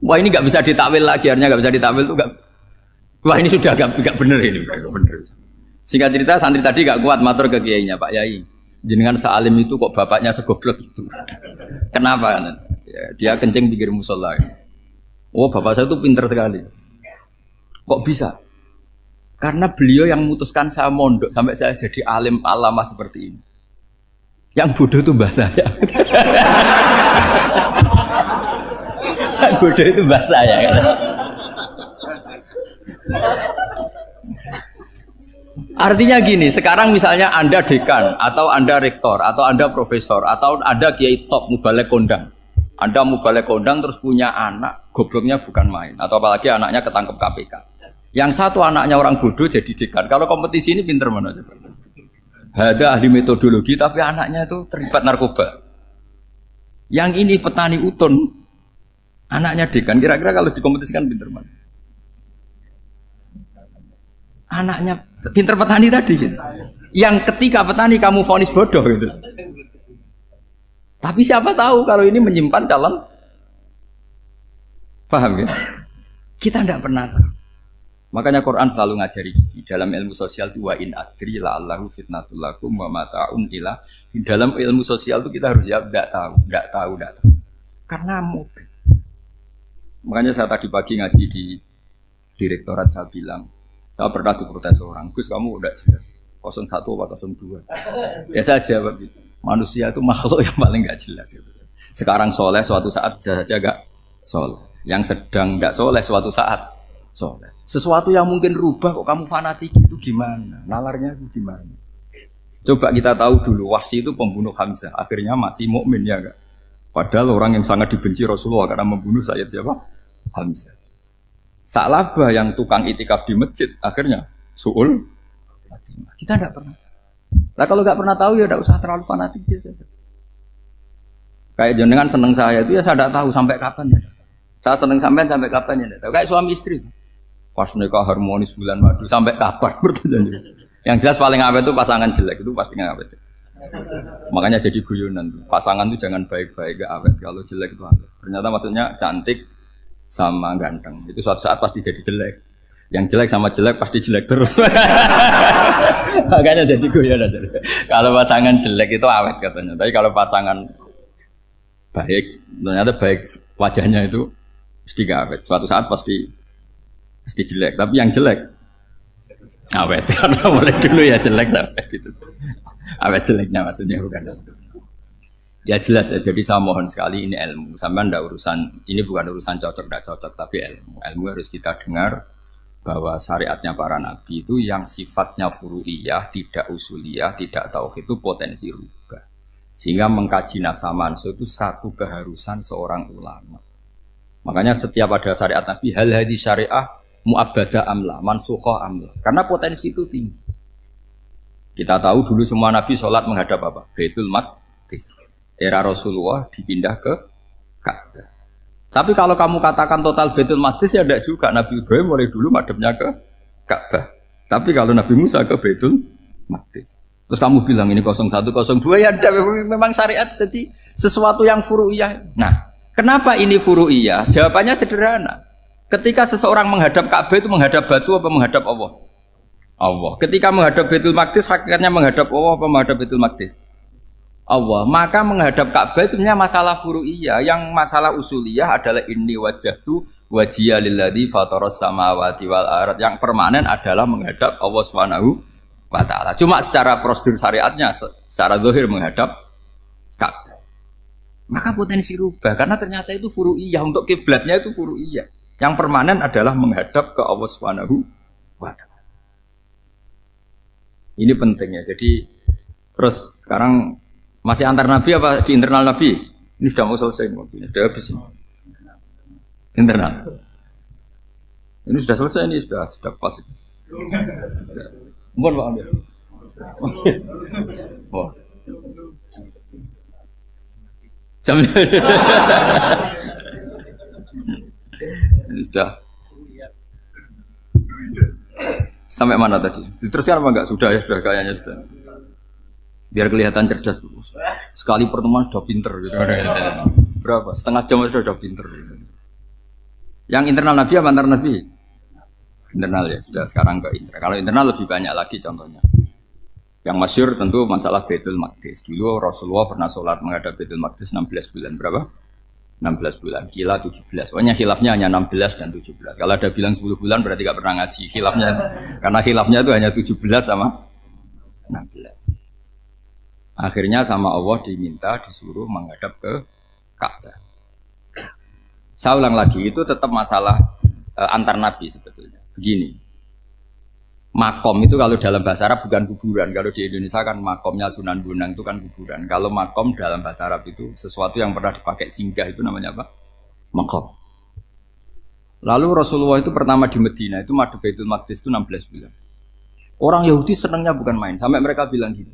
Wah ini gak bisa ditakwil lagi, akhirnya gak bisa ditakwil tuh gak. Wah ini sudah gak bener ini, gak bener. Singkat cerita santri tadi gak kuat matur ke kiainya, Pak Yai. Jenengan sealim itu kok bapaknya segoblok itu. Kenapa? Ya, dia kencing pikir musola. Oh bapak saya itu pinter sekali. Kok bisa? Karena beliau yang memutuskan saya mondok sampai saya jadi alim alama seperti ini. Yang bodoh itu mbah saya. Yang bodoh itu mbah saya. Artinya gini, sekarang misalnya Anda dekan, atau Anda rektor, atau Anda profesor, atau Anda kiai top, mubalek kondang. Anda mubalek kondang terus punya anak, gobloknya bukan main. Atau apalagi anaknya ketangkep KPK. Yang satu anaknya orang bodoh jadi dekan. Kalau kompetisi ini pinter mana? Ada ahli metodologi, tapi anaknya itu terlibat narkoba. Yang ini petani utun, anaknya dekan. Kira-kira kalau dikompetisikan pinter mana? Anaknya pinter petani tadi gitu. Yang ketika petani kamu vonis bodoh gitu. Tapi siapa tahu kalau ini menyimpan calon. Paham ya? Kita tidak pernah tahu. Makanya Quran selalu ngajari dalam ilmu sosial itu wa in adri la'allahu fitnatul lakum wa mata'un ila. Dalam ilmu sosial itu kita harus jawab tidak tahu. Karena mudah. Makanya saya tadi pagi ngaji di direktorat saya bilang saya pernah diprotes orang, Gus kamu udah jelas 01 atau 02. Ya saya jawab gitu. Manusia itu makhluk yang paling gak jelas gitu. Sekarang soleh suatu saat bisa saja gak soleh. Yang sedang gak soleh suatu saat soleh. Sesuatu yang mungkin rubah kok kamu fanatik itu gimana? Nalarnya itu gimana? Coba kita tahu dulu Wahsy itu pembunuh Hamzah, akhirnya mati mukmin ya enggak? Padahal orang yang sangat dibenci Rasulullah karena membunuh Sayyid siapa? Hamzah. Sa'labah yang tukang itikaf di masjid akhirnya su'ul Fatimah. Kita tidak pernah. Nah kalau nggak pernah tahu ya tidak usah terlalu fanatik biasa. Kayak jenengan seneng saya itu ya saya tidak tahu sampai kapan ya. Saya seneng sampai kapan ya tidak tahu. Kayak suami istri itu. Pas nikah harmonis bulan madu sampai kapan bertanya. Yang jelas paling awet itu pasangan jelek itu pasti nggak awet. Makanya jadi guyonan tuh. Pasangan itu jangan baik-baik gak awet. Kalau jelek itu awet. Ternyata maksudnya cantik sama ganteng itu suatu saat pasti jadi jelek. Yang jelek sama jelek pasti jelek terus. Makanya jadi goyang aja. Kalau pasangan jelek itu awet katanya. Tapi kalau pasangan baik, ternyata baik wajahnya itu mesti gak awet. Suatu saat pasti jelek. Tapi yang jelek awet. Karena mulai dulu ya jelek sampai itu. Awet jeleknya maksudnya bukan. Ya jelas ya. Jadi saya mohon sekali ini ilmu. Sampai ndak urusan ini bukan urusan cocok ndak cocok tapi ilmu. Ilmu harus kita dengar. Bahwa syariatnya para nabi itu yang sifatnya furu'iyah, tidak usuliyah, tidak tauhid itu potensi rubah. Sehingga mengkaji nasaman itu satu keharusan seorang ulama. Makanya setiap ada syariat nabi, hal hadis syariah mu'abbadah amla, mansukhoh amla. Karena potensi itu tinggi. Kita tahu dulu semua nabi sholat menghadap apa? Baitul Maqdis. Era Rasulullah dipindah ke Ka'bah. Tapi kalau kamu katakan total Baitul Maqdis ya tidak juga. Nabi Ibrahim mulai dulu madhabnya ke Ka'bah. Tapi kalau Nabi Musa ke Baitul Maqdis. Terus kamu bilang ini 01, 02 ya ada memang syariat jadi sesuatu yang furu'iyah. Nah, kenapa ini furu'iyah? Jawabannya sederhana. Ketika seseorang menghadap Ka'bah itu menghadap batu apa menghadap Allah? Allah. Ketika menghadap Baitul Maqdis hakikatnya menghadap Allah apa menghadap Baitul Maqdis? Allah, maka menghadap Ka'bah itu sebenarnya masalah furu'iyah. Yang masalah usuliyah adalah inni wajjahtu wajhiya lilladzi fataras samawati wal ardh. Yang permanen adalah menghadap Allah Subhanahu wa taala. Cuma secara prosedur syariatnya secara zahir menghadap Ka'bah. Maka potensi rubah karena ternyata itu furu'iyah, untuk kiblatnya itu furu'iyah. Yang permanen adalah menghadap ke Allah Subhanahu wa taala. Ini pentingnya. Jadi terus sekarang masih antar nabi apa di internal nabi? Ini sudah mau selesai, sudah habis ini. Internal. Ini sudah selesai, ini sudah pas. Mohon Pak ambil. Oh. Jam ini sudah. Sampai mana tadi? Diteruskan apa enggak? Sudah ya, sudah kayaknya sudah. Biar kelihatan cerdas. Sekali pertemuan sudah pinter gitu. Berapa? Setengah jam sudah pinter gitu. Yang internal nabi apa antar nabi? Internal ya, sudah sekarang ke internal. Kalau internal lebih banyak lagi contohnya. Yang masyhur tentu masalah Baitul Maqdis. Dulu Rasulullah pernah sholat menghadap Baitul Maqdis 16 bulan. Berapa? 16 bulan. Gila 17. Pokoknya khilafnya hanya 16 dan 17. Kalau ada bilang 10 bulan berarti gak pernah ngaji. Khilafnya, karena khilafnya itu hanya 17 sama 16. Akhirnya sama Allah diminta disuruh menghadap ke Ka'bah. Saya ulang lagi, itu tetap masalah antar nabi sebetulnya. Begini, makom itu kalau dalam bahasa Arab bukan kuburan. Kalau di Indonesia kan makomnya Sunan Bonang itu kan kuburan. Kalau makom dalam bahasa Arab itu sesuatu yang pernah dipakai singgah, itu namanya apa? Makom. Lalu Rasulullah itu pertama di Medina itu madhab Baitul Maqdis itu 16 bulan. Orang Yahudi senangnya bukan main. Sampai mereka bilang gini,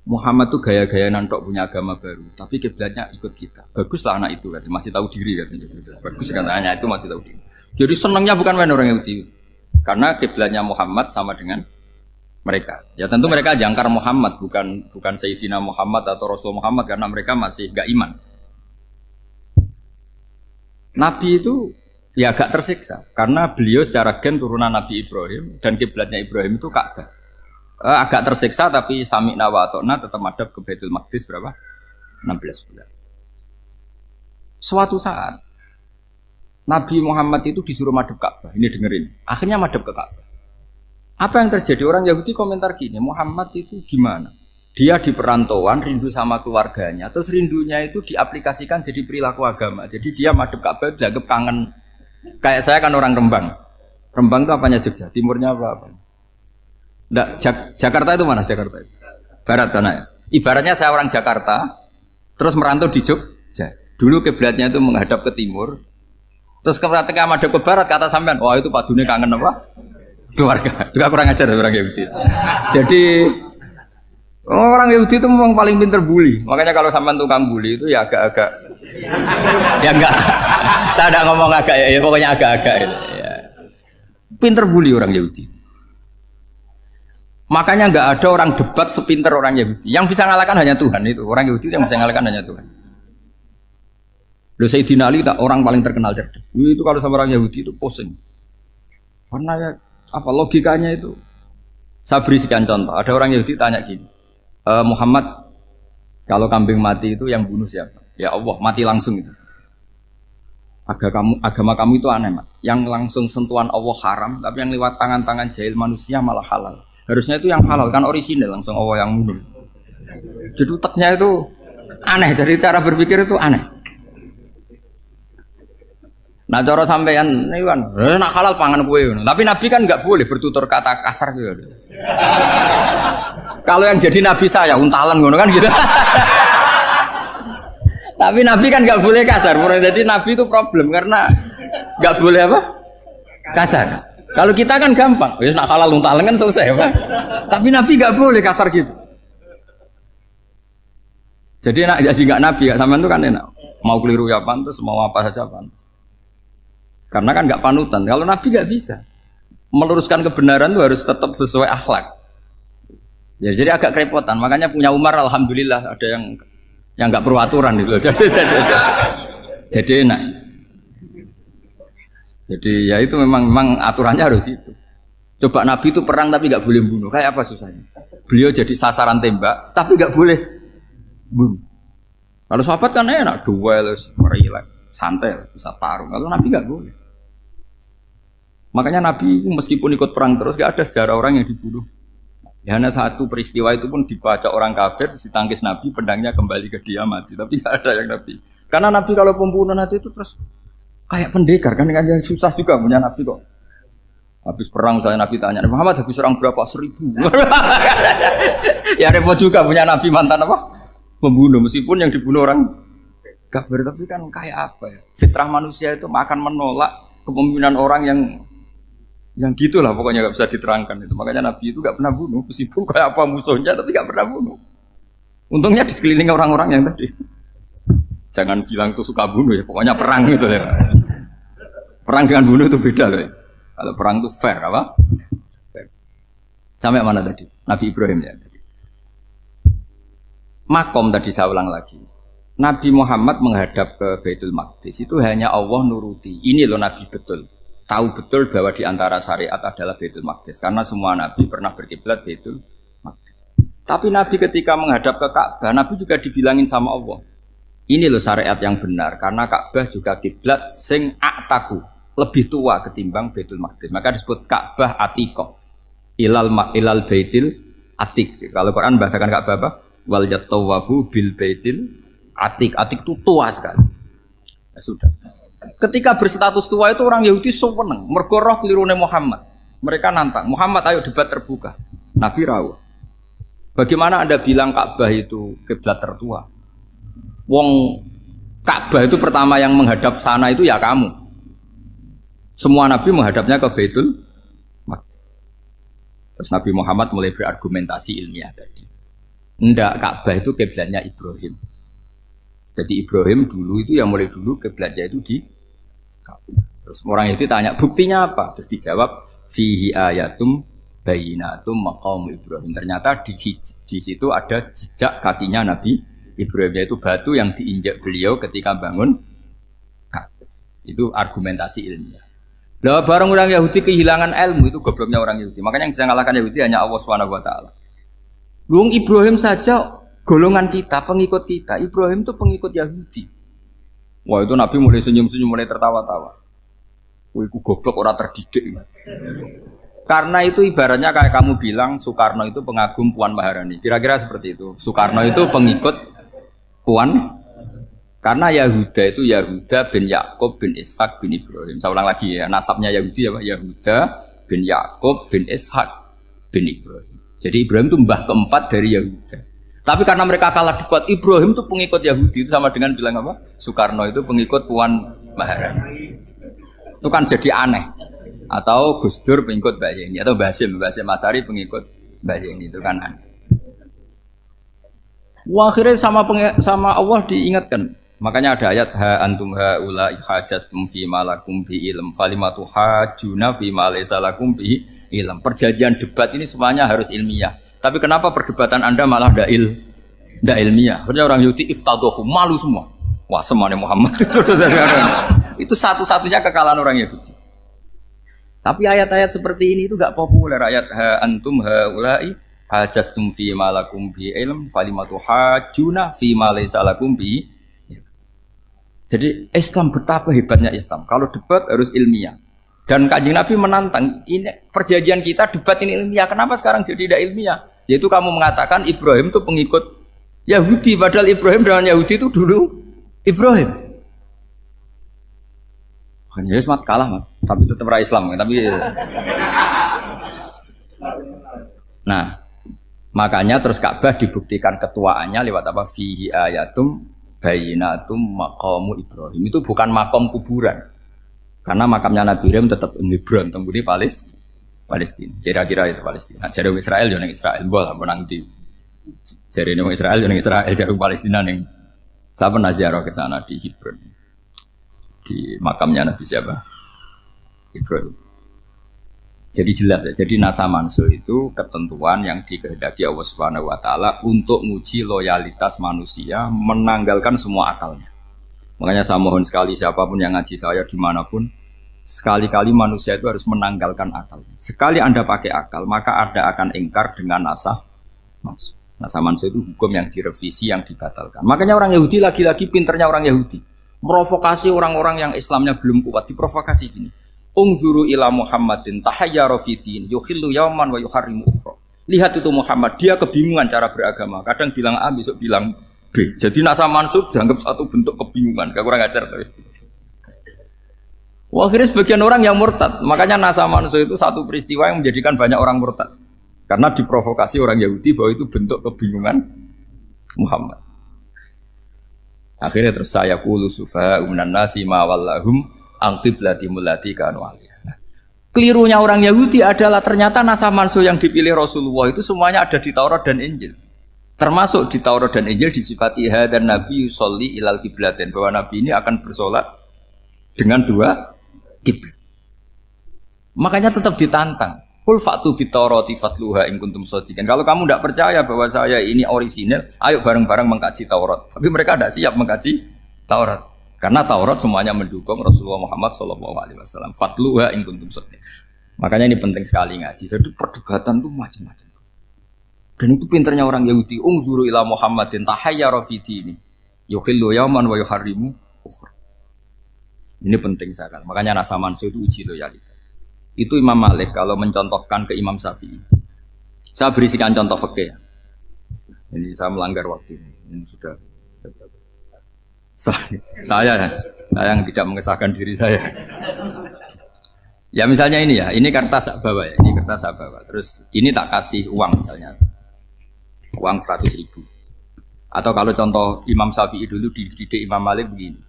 Muhammad tuh gaya-gaya nantok punya agama baru, tapi kiblatnya ikut kita. Baguslah anak itu, katanya. Masih tahu diri katanya. Bagus katanya itu masih tahu diri. Jadi senangnya bukan main orang Yahudi, karena kiblatnya Muhammad sama dengan mereka. Ya tentu mereka jangkar Muhammad, bukan Sayyidina Muhammad atau Rasul Muhammad, karena mereka masih gak iman. Nabi itu ya agak tersiksa, karena beliau secara gen turunan Nabi Ibrahim dan kiblatnya Ibrahim itu Ka'bah. Agak tersiksa tapi sami'na wa ata'na tetap madhab ke Baitul Maqdis berapa? 16 bulan. Suatu saat Nabi Muhammad itu disuruh madhab Ka'bah. Ini dengerin. Akhirnya madhab ke Ka'bah. Apa yang terjadi? Orang Yahudi komentar gini, Muhammad itu gimana? Dia di perantauan rindu sama keluarganya, terus rindunya itu diaplikasikan jadi perilaku agama. Jadi dia madhab Ka'bah dianggap kangen. Kayak saya kan orang Rembang. Rembang itu apanya Jogja? Timurnya apa? Nggak, Jakarta itu mana Jakarta itu? Barat sana ya. Ibaratnya saya orang Jakarta, terus merantau di Jogja. Dulu kiblatnya itu menghadap ke timur, terus ketika madhab ke barat kata sampean, wah itu padune kangen apa? Keluarga. Juga kurang ajar orang Yahudi. Jadi orang Yahudi itu memang paling pinter bully. Makanya kalau sampean tukang bully itu ya agak-agak, ya enggak. Saya tidak ngomong agak ya, pokoknya agak-agak. Ya. Pinter bully orang Yahudi. Makanya nggak ada orang debat sepinter orang Yahudi. Yang bisa ngalahkan hanya Tuhan itu. Orang Yahudi yang bisa ngalahkan hanya Tuhan. Lalu Sayyidina Ali orang paling terkenal cerdas. Itu kalau sama orang Yahudi itu pusing. Karena ya Apa logikanya itu? Saya beri sekian contoh. Ada orang Yahudi tanya gini, Muhammad, kalau kambing mati itu yang bunuh siapa? Ya Allah, mati langsung itu. Agama kamu itu aneh, Mak. Yang langsung sentuhan Allah haram, tapi yang lewat tangan-tangan jahil manusia malah halal. Harusnya itu yang halal, kan orisinal, langsung Allah yang bunuh. Jadi utaknya itu aneh, dari cara berpikir itu aneh. Nah cara sampean ini kan, nak halal pangan kue. Tapi Nabi kan nggak boleh bertutur kata kasar gitu. Kalau yang jadi Nabi saya untalan ngono kan gitu. Tapi Nabi kan nggak boleh kasar. Jadi Nabi itu problem karena nggak boleh apa? Kasar. Kalau kita kan gampang, wis nak halal untalan kan selesai apa? Tapi Nabi nggak boleh kasar gitu. Jadi nak jadi nggak Nabi, nggak sampean itu kan enak. Mau keliru ya pantas, mau apa saja pantas. Karena kan nggak panutan. Kalau Nabi nggak bisa meluruskan kebenaran itu harus tetap sesuai akhlak. Ya jadi agak kerepotan. Makanya punya Umar, alhamdulillah ada yang nggak perlu aturan gitu. Jadi enak. Jadi ya itu memang aturannya harus itu. Coba Nabi itu perang tapi nggak boleh bunuh. Kayak apa susahnya? Beliau jadi sasaran tembak tapi nggak boleh bunuh. Kalau sahabat kan enak, duel, relax, santai, bisa tarung. Kalau Nabi nggak boleh. Makanya Nabi meskipun ikut perang terus gak ada sejarah orang yang dibunuh. Ya, hanya satu peristiwa itu pun dibaca orang kafir, ditangkis Nabi, pedangnya kembali ke dia mati. Tapi gak ada yang Nabi. Karena Nabi kalau pembunuh nanti itu terus kayak pendekar kan susah juga punya Nabi kok. Habis perang saya Nabi tanya, Muhammad habis perang berapa? 1000. Ya repot juga punya Nabi mantan apa? Pembunuh meskipun yang dibunuh orang kafir, tapi kan kayak apa ya? Fitrah manusia itu akan menolak kepemimpinan orang yang gitulah pokoknya nggak bisa diterangkan itu. Makanya Nabi itu nggak pernah bunuh, meskipun kayak apa musuhnya tapi nggak pernah bunuh. Untungnya di sekeliling orang-orang yang tadi. Jangan bilang tuh suka bunuh ya, pokoknya perang gitu ya. Perang dengan bunuh itu beda loh ya. Kalau perang itu fair apa? Fair. Sampai mana tadi? Nabi Ibrahim ya. Makom tadi saya ulang lagi. Nabi Muhammad menghadap ke Baitul Maqdis itu hanya Allah nuruti. Ini loh Nabi betul. Tahu betul bahwa di antara syariat adalah Baitul Maqdis karena semua Nabi pernah berkiblat Baitul Maqdis. Tapi Nabi ketika menghadap ke Ka'bah, Nabi juga dibilangin sama Allah. Ini loh syariat yang benar karena Ka'bah juga kiblat sing a'taku, lebih tua ketimbang Baitul Maqdis. Maka disebut Ka'bah Atiqah. Ilal Baitil Atiq. Kalau Quran bahasakan Ka'bah apa? Wal yatawafu bil Baitil Atiq. Atiq itu tua sekali. Ya sudah. Ketika berstatus tua itu orang Yahudi seneng, mergo roh kelirune Muhammad. Mereka nantang, Muhammad ayo debat terbuka. Nabi rawuh. Bagaimana Anda bilang Ka'bah itu kiblat tertua? Wong Ka'bah itu pertama yang menghadap sana itu ya kamu. Semua Nabi menghadapnya ke Baitul Maqdis. Terus Nabi Muhammad mulai berargumentasi ilmiah tadi. Enggak, Ka'bah itu kiblatnya Ibrahim. Jadi Ibrahim dulu itu yang mulai dulu kiblatnya itu di Ka'bah. Terus orang itu tanya buktinya apa? Terus dijawab fihi ayatum bayinatum maqam Ibrahim. Ternyata di situ ada jejak kakinya Nabi Ibrahim, yaitu batu yang diinjak beliau ketika bangun Ka'bah. Itu argumentasi ilmiah. Lah barang orang Yahudi kehilangan ilmu itu gobloknya orang Yahudi. Makanya yang bisa mengalahkan Yahudi hanya Allah Subhanahu wa taala. Luang Ibrahim saja golongan kita, pengikut kita. Ibrahim itu pengikut Yahudi. Wah itu Nabi mulai senyum-senyum, mulai tertawa-tawa. Wah itu goblok, orang terdidik. Karena itu ibaratnya kayak kamu bilang Soekarno itu pengagum Puan Maharani. Kira-kira seperti itu. Soekarno itu pengikut Puan. Karena Yahuda itu Yahuda bin Yakub bin Ishak bin Ibrahim. Saya ulang lagi ya, nasabnya Yahudi apa? Yahuda bin Yakub bin Ishak bin Ibrahim. Jadi Ibrahim itu mbah keempat dari Yahuda. Tapi karena mereka kalah debat, Ibrahim itu pengikut Yahudi, itu sama dengan bilang apa? Soekarno itu pengikut Puan Maharani. Itu kan jadi aneh. Atau Gus Dur pengikut Mbak Yeni, atau Basim Asari pengikut Mbak Yeni, itu kan aneh. Wah, akhirnya sama Allah diingatkan. Makanya ada ayat ha antum haula hajatum fi malakum bi ilm falimatu hajuna fi ma laysa lakum bi ilm. Perjanjian debat ini semuanya harus ilmiah. Tapi kenapa perdebatan Anda malah ndak ilmiah? Harusnya orang Yahudi iftadohu, malu semua. Wah, semuanya Muhammad itu satu-satunya kekalahan orang Yahudi. Tapi ayat-ayat seperti ini itu gak populer. Ayat ha antum haula'i hajastum fi ma lakum bi ilm falimatu hajuna fi ma laysa lakum bi. Jadi Islam betapa hebatnya Islam. Kalau debat harus ilmiah. Dan Kanjeng Nabi menantang, ini perjanjian kita debat ini ilmiah. Kenapa sekarang jadi tidak ilmiah? Yaitu kamu mengatakan Ibrahim itu pengikut Yahudi, padahal Ibrahim dengan Yahudi itu dulu Ibrahim. Makanya ya semat kalah, man. Tapi tetap ra Islam. Tapi nah, makanya terus Ka'bah dibuktikan ketuaannya lewat apa? Fihi ayatum bayinatum maqamu Ibrahim. Itu bukan makam kuburan. Karena makamnya Nabi Ibrahim tetap Hebron, tempat Palestina. Kira-kira itu Palestina. Jadi Israel yo ning Israel, bola menang di. Jadi ning Israel yo ning Israel, jadi Palestina ning. Saya pernah ziarah ke sana di Hebron. Di makamnya Nabi siapa? Ibrahim. Jadi jelas ya. Jadi nasa mansuh itu ketentuan yang dikehendaki Allah Subhanahu wa taala untuk menguji loyalitas manusia, menanggalkan semua akalnya. Makanya saya mohon sekali siapapun yang ngaji saya dimanapun, sekali-kali manusia itu harus menanggalkan akalnya. Sekali Anda pakai akal, maka Anda akan ingkar dengan nasa mansuh. Nasa mansuh itu hukum yang direvisi, yang dibatalkan. Makanya orang Yahudi lagi-lagi pinternya orang Yahudi. Merovokasi orang-orang yang Islamnya belum kuat, diprovokasi gini. Ungzuru ila Muhammadin tahayyara fi din yukhillu yawman wa yuharrimu ukhra. Lihat itu Muhammad, dia kebingungan cara beragama. Kadang bilang A, besok bilang B. Jadi nasa mansub dianggap satu bentuk kebingungan. Gak kurang ajar tapi. Wah, akhirnya sebagian orang yang murtad. Makanya nasa mansub itu satu peristiwa yang menjadikan banyak orang murtad. Karena diprovokasi orang Yahudi bahwa itu bentuk kebingungan Muhammad. Akhirnya terus saya qulu sufa minan nasi ma wallahum al-qiblatimul lati kanu alaiha. Kelirunya orang Yahudi adalah ternyata nasa mansuh yang dipilih Rasulullah itu semuanya ada di Taurat dan Injil. Termasuk di Taurat dan Injil disifati dan Nabi yusolli ilal qiblatin, bahwa Nabi ini akan bersolat dengan dua kiblat. Makanya tetap ditantang. Qul fa'tu bit-taurati fatluha in kuntum shadiqin. Kalau kamu tidak percaya bahwa saya ini orisinal, ayo bareng-bareng mengkaji Taurat. Tapi mereka tidak siap mengkaji Taurat. Karena Taurat semuanya mendukung Rasulullah Muhammad SAW. Fatluha in kuntum shadiqin. Makanya ini penting sekali ngaji. Jadi perdebatan itu macam-macam. Dan itu pinternya orang Yahudi. Ungzuru ila Muhammadin tahayyara fi dini yukhillu yawman wa yuharrimu ukhra. Ini penting sekali. Makanya nasa mansuh itu uji loyalitas. Itu Imam Malik kalau mencontohkan ke Imam Syafi'i. Saya berisikan contoh fikih. Ini saya melanggar waktu ini. Ini sudah saya yang tidak mengesahkan diri saya. Ya misalnya ini ya, ini kertas saya bawa ya, ini kertas saya bawa. Terus ini tak kasih uang misalnya, uang 100.000. Atau kalau contoh Imam Syafi'i dulu dididik Imam Malik begini.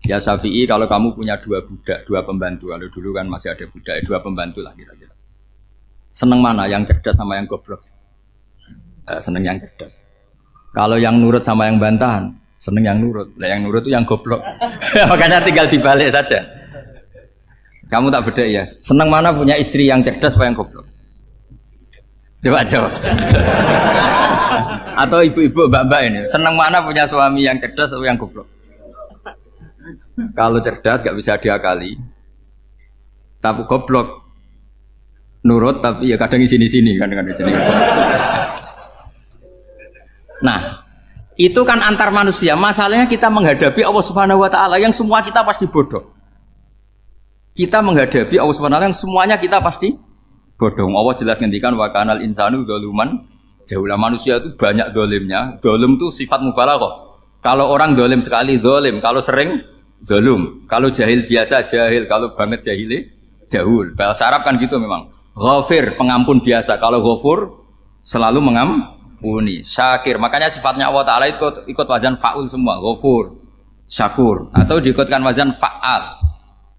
Ya Syafi'i, kalau kamu punya dua budak, dua pembantu, kalau dulu kan masih ada budak, dua pembantu lah kira-kira. Seneng mana, yang cerdas sama yang goblok? Seneng yang cerdas. Kalau yang nurut sama yang bantahan, seneng yang nurut. Lah yang nurut itu yang goblok. Makanya tinggal dibalik saja. Kamu tak beda ya. Seneng mana punya istri yang cerdas apa yang goblok? Coba jawab. Atau ibu-ibu mbak-mbak ini, seneng mana punya suami yang cerdas atau yang goblok? Kalau cerdas gak bisa diakali. Tapi goblok nurut tapi ya kadang di sini-sini kan dengan sini. Nah, itu kan antar manusia. Masalahnya kita menghadapi Allah Subhanahu wa taala yang semua kita pasti bodoh. Kita menghadapi Allah Subhanahu wa taala yang semuanya kita pasti bodoh. Allah jelas ngendikan wa kanal insanu dzaluman jahula. Manusia itu banyak dolimnya. Dolim itu sifat mubalaghah. Kalau orang dolim sekali dolim, kalau sering zalum, kalau jahil biasa jahil, kalau banget jahili jahul. Bahasa Arab kan gitu memang. Ghafir, pengampun biasa. Kalau ghafur selalu mengampuni. Syakir, makanya sifatnya Allah Ta'ala ikut wazan fa'ul semua. Ghafur, syakur. Atau diikutkan wazan fa'al.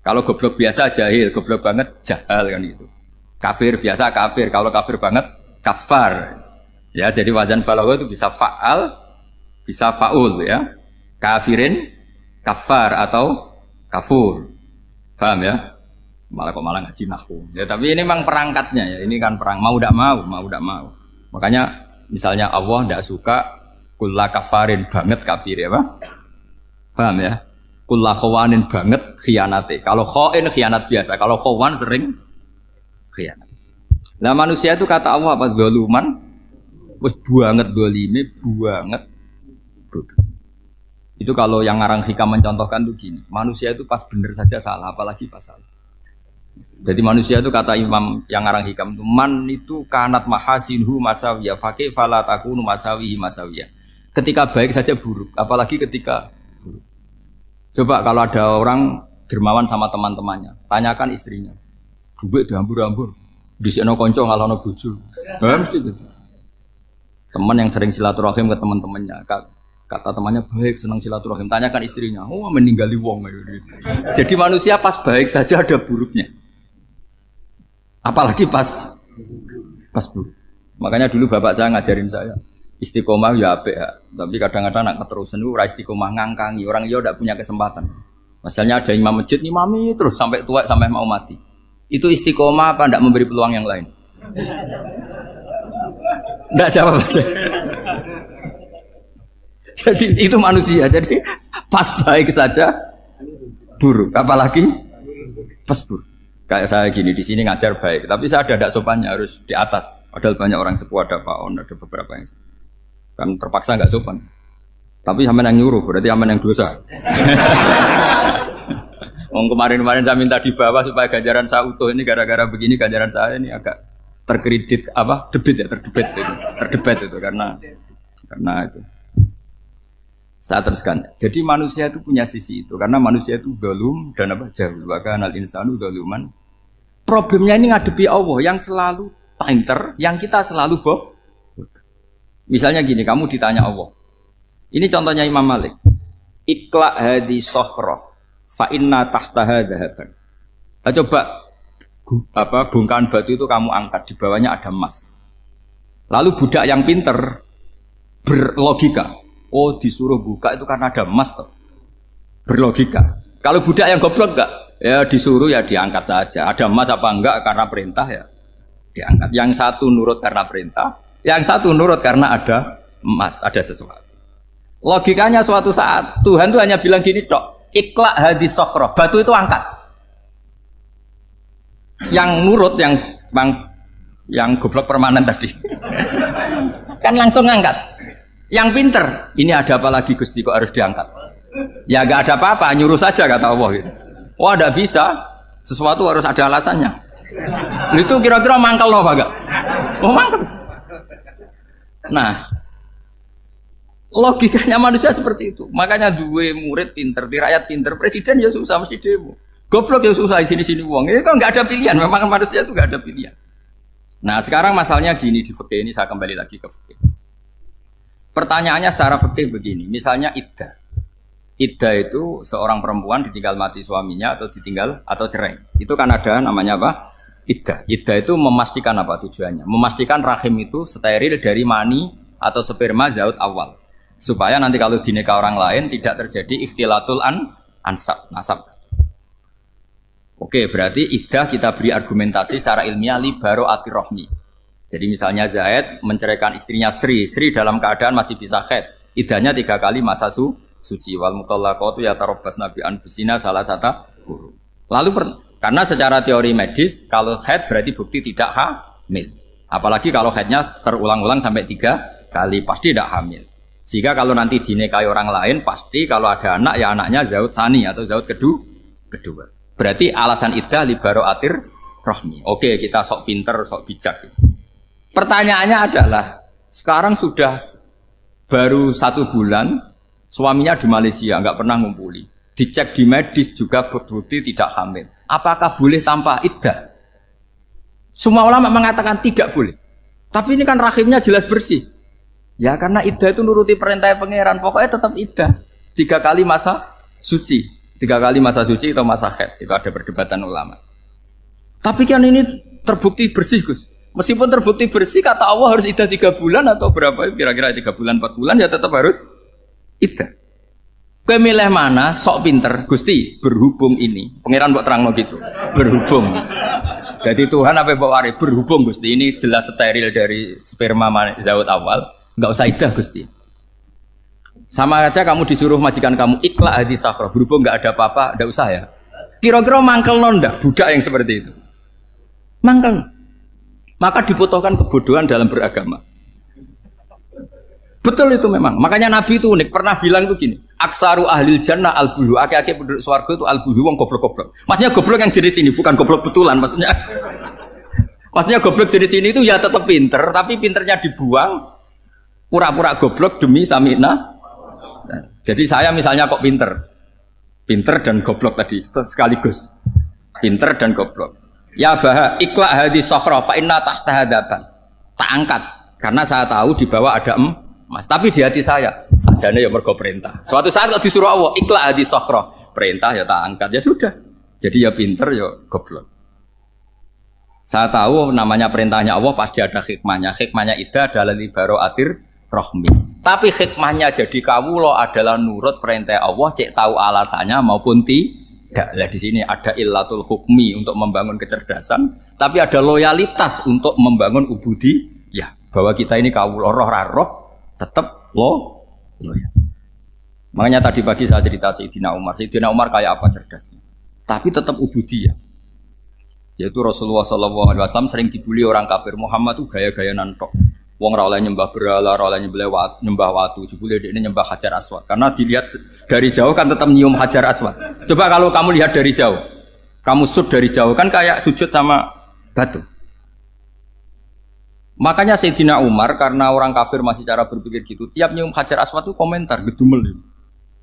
Kalau goblok biasa jahil, goblok banget jahal kan gitu. Kafir biasa kafir, kalau kafir banget kafar. Ya, jadi wazan balagha itu bisa fa'al, bisa fa'ul ya. Kafirin, kafar atau kafur. Paham ya? Malah kok malah ngaji nahwu. Ya tapi ini memang perangkatnya ya. Ini kan perang mau tidak mau. Makanya misalnya Allah tidak suka kulla kafarin banget kafir ya, Pak. Paham ya? Kulla khawanin banget khianate. Kalau khain khianat biasa, kalau khawan sering khianat. Nah manusia itu kata Allah apa? Zaluman, wis banget dolime, banget bodoh. Itu kalau yang ngarang hikam mencontohkan tuh gini, manusia itu pas bener saja salah, apalagi pas salah. Jadi manusia itu kata Imam yang ngarang hikam itu, man itu kanat mahasinhu masawiyah, fakih fala takunu masawihi masawiyah. Ketika baik saja buruk, apalagi ketika buruk. Coba kalau ada orang dermawan sama teman-temannya, tanyakan istrinya, duit dihambur-hambur, disekno konco ngalono bojo. Mesti itu. Teman yang sering silaturahim ke teman-temannya, kata temannya baik, senang silaturahim, tanyakan istrinya, oh meninggali wong. Jadi manusia pas baik saja ada buruknya, apalagi pas buruk. Makanya dulu bapak saya ngajarin saya istiqomah ya apik ya, tapi kadang-kadang nak keterusan itu ora istiqomah ngangkangi orang yo tidak punya kesempatan. Misalnya ada imam masjid ngimami terus sampai tua sampai mau mati, itu istiqomah apa tidak memberi peluang yang lain? Tidak jawab aja. Jadi itu manusia, jadi pas baik saja buruk, apalagi pas buruk. Kayak saya gini di sini ngajar baik, tapi saya ada sopannya harus di atas. Padahal banyak orang sepuh, ada Pak On, ada beberapa yang kan terpaksa nggak sopan. Tapi sama yang nyuruh, berarti sama yang dosa. Kemarin-kemarin saya minta di bawah supaya ganjaran saya utuh, ini gara-gara begini ganjaran saya ini agak terkredit apa terdebat itu karena itu. Saya teruskan. Jadi manusia itu punya sisi itu karena manusia itu dzalum dan apa jahul. Wa kanal insanu dzaluman. Problemnya ini ngadepi Allah yang selalu pinter, yang kita selalu bohong. Misalnya gini, kamu ditanya Allah. Ini contohnya Imam Malik. Ikla hadi sokhroh fa inna tahtaha dhahaban. Coba bongkahan batu itu kamu angkat, di bawahnya ada emas. Lalu budak yang pinter berlogika, oh disuruh buka itu karena ada emas toh. Berlogika. Kalau budak yang goblok enggak, ya disuruh ya diangkat saja. Ada emas apa enggak karena perintah ya diangkat. Yang satu nurut karena perintah, yang satu nurut karena ada emas, ada sesuatu. Logikanya suatu saat Tuhan tuh hanya bilang gini tok, ikla hadis sokhroh, batu itu angkat. Yang nurut yang goblok permanen tadi kan langsung ngangkat. Yang pinter, ini ada apa lagi Gusti kok harus diangkat? Ya gak ada apa-apa, nyuruh saja kata Allah gitu. Wah tidak bisa, sesuatu harus ada alasannya. Itu kira-kira mangkel loh gak? Oh mangkel. Nah, logikanya manusia seperti itu. Makanya dua murid pinter, di rakyat pinter, presiden ya susah mesti demo. Goblok ya susah di sini-sini uang. Ini kan nggak ada pilihan. Memang manusia itu nggak ada pilihan. Nah sekarang masalahnya gini di fikih ini saya kembali lagi ke fikih. Pertanyaannya secara fikih begini. Misalnya iddah. Iddah itu seorang perempuan ditinggal mati suaminya atau ditinggal atau cerai. Itu kan ada namanya apa? Iddah. Iddah itu memastikan apa tujuannya? Memastikan rahim itu steril dari mani atau sperma zaut awal. Supaya nanti kalau dinikah orang lain tidak terjadi ikhtilatul nasab. Oke, berarti iddah kita beri argumentasi secara ilmiah li baro'ati rohmi. Jadi misalnya Zaid menceraikan istrinya Sri dalam keadaan masih bisa haid. Iddahnya 3 kali masa suci. Wal mutallaqatu yatarabbasna bi anfusina salah satu guru. Lalu karena secara teori medis kalau haid berarti bukti tidak hamil. Apalagi kalau haidnya terulang-ulang sampai 3 kali pasti tidak hamil. Sehingga kalau nanti dinikahi orang lain pasti kalau ada anak ya anaknya zaud sani atau zaud kedua. Berarti alasan iddah li baro'atir rohmi. Oke, kita sok pinter, sok bijak. Pertanyaannya adalah sekarang sudah baru 1 bulan suaminya di Malaysia nggak pernah ngumpuli, dicek di medis juga berbukti tidak hamil. Apakah boleh tanpa iddah? Semua ulama mengatakan tidak boleh. Tapi ini kan rahimnya jelas bersih. Ya karena iddah itu nuruti perintah pangeran, pokoknya tetap iddah 3 kali masa suci, 3 kali masa suci atau masa haid. Itu ada perdebatan ulama. Tapi kan ini terbukti bersih Gus. Meskipun terbukti bersih, kata Allah harus iddah 3 bulan atau berapa? Kira-kira 3 bulan, 4 bulan ya tetap harus iddah. Kowe milih mana? Sok pinter, Gusti. Berhubung ini, pangeran mbok terangno gitu. Berhubung. Jadi Tuhan apa mbok wari? Berhubung Gusti. Ini jelas steril dari sperma zaut awal. Enggak usah iddah Gusti. Sama aja kamu disuruh majikan kamu ikla hadis sakhra. Berhubung enggak ada apa-apa, enggak usah ya. Kira-kira mangkel nonda budak yang seperti itu. Mangkel. Maka dibutuhkan kebodohan dalam beragama. Betul itu memang. Makanya Nabi itu unik. Pernah bilang itu gini. Aksaru ahlil jannah al-buhu. Aki-aki penduduk swarga itu al-buhu. Wong goblok-goblok. Maksudnya goblok yang jenis ini. Bukan goblok betulan maksudnya. Maksudnya goblok jenis ini itu ya tetap pinter. Tapi pinternya dibuang. Pura-pura goblok demi samina. Nah, jadi saya misalnya kok pinter. Pinter dan goblok tadi. Sekaligus. Pinter dan goblok. Ya baha ikhla hadis sokhra fa inna tahta hadapan. Tak angkat. Karena saya tahu di bawah ada Mas, tapi di hati saya sajane ya mergo perintah. Suatu saat kok disuruh Allah, ikhla hadis sokhra, perintah ya tak angkat, ya sudah. Jadi ya pinter ya goblok. Saya tahu namanya perintahnya Allah pasti ada hikmahnya. Hikmahnya itu adalah libaro atir rohmi. Tapi hikmahnya jadi kawula adalah nurut perintah Allah, cek tahu alasannya maupun tidak. Lah di sini ada illatul hukmi untuk membangun kecerdasan, tapi ada loyalitas untuk membangun ubudi. Ya, bahwa kita ini kawula roh tetap loyal. Makanya tadi pagi saya cerita Sayyidina Umar. Sayyidina Umar kayak apa cerdasnya? Tapi tetap ubudiyah. Yaitu Rasulullah SAW sering dibully orang kafir. Muhammad itu gaya-gaya nantok. Wong ra oleh nyembah berhala, ra oleh nyembah watu. Jebule dekne nyembah Hajar Aswad. Karena dilihat dari jauh kan tetap nyium Hajar Aswad. Coba kalau kamu lihat dari jauh. Kamu sujud dari jauh kan kayak sujud sama batu. Makanya Sayyidina Umar karena orang kafir masih cara berpikir gitu, tiap nyium Hajar Aswad itu komentar gedumel.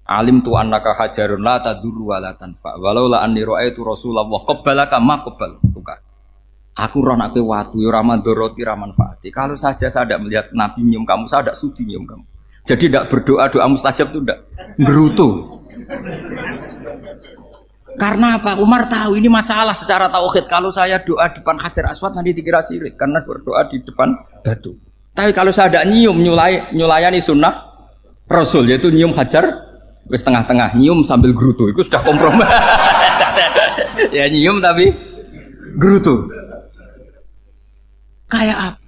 Alim tu annaka hajarun la tadurru wa la tanfa. Walau la anni ra'aitu Rasulullah qabbalaka ma qabbal. Aku roh nek watu ora mandoroti ora manfaati. Kalau saja saya tidak melihat Nabi nyium kamu, saya tidak sudi nyium kamu. Jadi tidak berdoa doa mustajab itu tidak gerutu. Karena apa? Umar tahu ini masalah secara tauhid. Kalau saya doa depan Hajar Aswad nanti dikira syirik karena berdoa di depan batu. Tapi kalau saya tidak nyium nyulayani sunnah Rasul yaitu nyium Hajar wis tengah-tengah nyium sambil gerutu itu sudah kompromi. Ya nyium tapi gerutu. Kayak apa?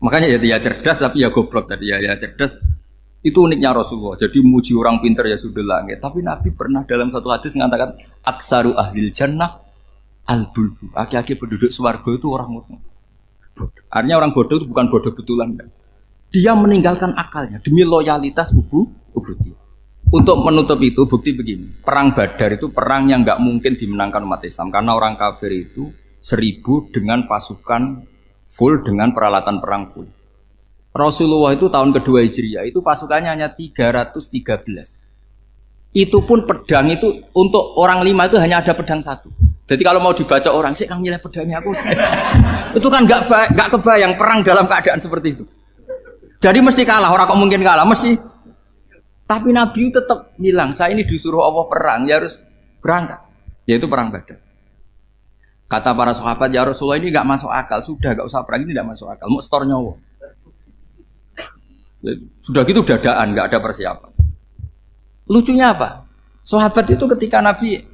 Makanya ya cerdas tapi ya goblok tadi ya cerdas. Itu uniknya Rasulullah. Jadi muji orang pintar ya sudah langit. Tapi Nabi pernah dalam satu hadis mengatakan aksaru ahlil jannah al-bulbu. Aki-aki penduduk swarga itu orang bodoh. Artinya orang bodoh itu bukan bodoh betulan. Dia meninggalkan akalnya demi loyalitas ubudi. Untuk menutup itu bukti begini. Perang Badar itu perang yang nggak mungkin dimenangkan umat Islam karena orang kafir itu 1000 dengan pasukan full dengan peralatan perang full. Rasulullah itu tahun kedua Hijriah itu pasukannya hanya 313. Itu pun pedang itu untuk orang 5 itu hanya ada pedang 1. Jadi kalau mau dibaca orang sih kamu nilai pedangnya aku. Itu kan nggak kebayang perang dalam keadaan seperti itu. Jadi mesti kalah, orang kok mungkin kalah mesti. Tapi Nabi tetap bilang saya ini disuruh Allah perang ya harus berangkat. Yaitu perang Badar. Kata para sahabat ya Rasulullah ini nggak masuk akal, sudah nggak usah perang ini tidak masuk akal, mau store nyawa. Sudah gitu dadaan, nggak ada persiapan. Lucunya apa? Sahabat itu ketika Nabi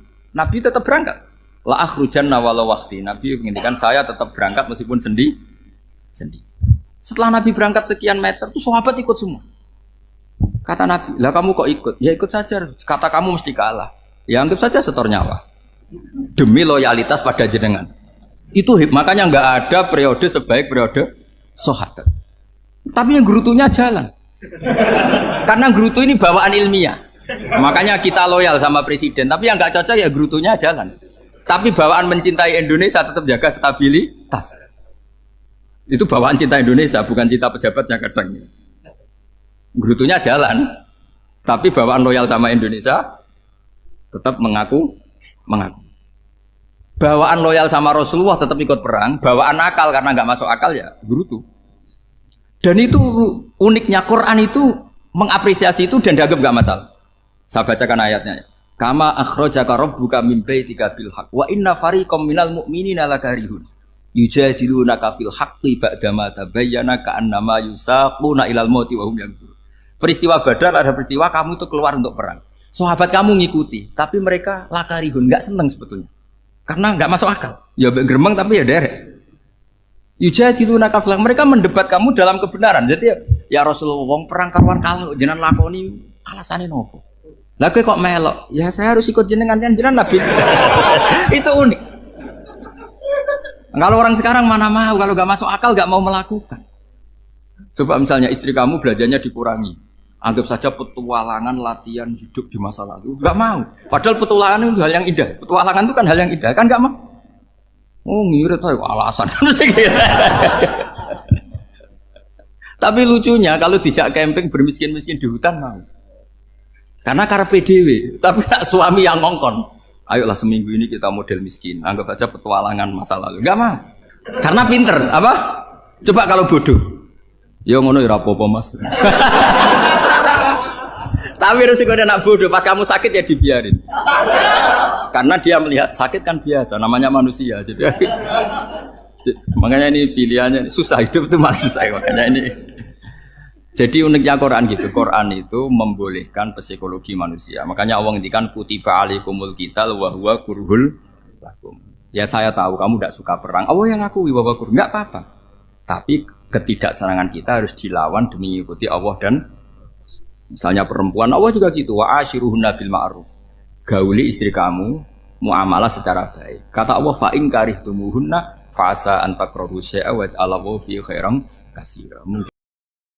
tetap berangkat. La akhrujanna walau waqti. Nabi menginginkan saya tetap berangkat meskipun sendi. Setelah Nabi berangkat sekian meter, tuh sahabat ikut semua. Kata Nabi, lah kamu kok ikut? Ya ikut saja. Kata kamu mesti kalah. Ya anggap saja setor nyawa. Demi loyalitas pada jenengan. Itu makanya nggak ada periode sebaik periode sahabat. Tapi yang gerutunya jalan. Karena gerutu ini bawaan ilmiah. Makanya kita loyal sama presiden. Tapi yang nggak cocok ya gerutunya jalan. Tapi bawaan mencintai Indonesia tetap jaga stabilitas. Itu bawaan cinta Indonesia, bukan cinta pejabatnya kadang. Gerutunya jalan. Tapi bawaan loyal sama Indonesia tetap mengaku. Bawaan loyal sama Rasulullah tetap ikut perang. Bawaan akal karena nggak masuk akal ya gerutu. Dan itu uniknya Quran itu mengapresiasi itu dan dianggap gak masalah. Saya bacakan ayatnya. Kama akhrajaka rabbuka min baitika bil haqq wa inna fariqam minal mu'minina lakarihun yujadilunaka fil haqqi ba'dama tabayyana ka'annama yusaquna ilal mauti wa hum yanzurun. Peristiwa Badar ada peristiwa kamu itu keluar untuk perang. Sahabat kamu ngikuti, tapi mereka lakarihun, enggak senang sebetulnya. Karena enggak masuk akal. Ya geremeng tapi ya derek. Yujadiluna kaflah, mereka mendebat kamu dalam kebenaran. Jadi ya Rasulullah wong perang karuan kalah jenengan lakoni alasane nopo? Lah kowe kok melok? Ya saya harus ikut jenengan Nabi. Itu unik. Kalau orang sekarang mana mau, kalau nggak masuk akal nggak mau melakukan. Coba misalnya istri kamu belanjanya dikurangi, anggap saja petualangan latihan hidup di masa lalu, nggak mau. Padahal petualangan itu hal yang indah. Petualangan itu kan hal yang indah, kan nggak mau. Oh ngirit aja alasan. Tapi lucunya kalau dijak camping bermiskin-miskin di hutan mau. Karena karpe dewe, tapi suami yang ngongkon. Ayolah seminggu ini kita model miskin, anggap aja petualangan masa lalu. Enggak mau. Karena pinter, apa? Coba kalau bodoh. Ya ngono ya apa-apa Mas. Tapi resikonya nak bodoh, pas kamu sakit ya dibiarin. Karena dia melihat sakit kan biasa, namanya manusia. Jadi makanya ini pilihannya susah, hidup itu masih susah makanya ini. Jadi uniknya Quran gitu, Quran itu membolehkan psikologi manusia. Makanya Allah ngendikan kutiba alaikumul qital wa huwa kurhul lakum. Ya saya tahu kamu tidak suka perang. Allah yang ngakui bahwa kurhul enggak apa-apa. Tapi ketidaksenangan kita harus dilawan demi mengikuti Allah dan misalnya perempuan Allah juga gitu. Wa ashiruhunna bil ma'ruf. Gauli istri kamu muamalah secara baik. Kata Allah fa in karihtumuhunna fa asa an takrahu syai'a wa ja'alallahu fi khairan katsira.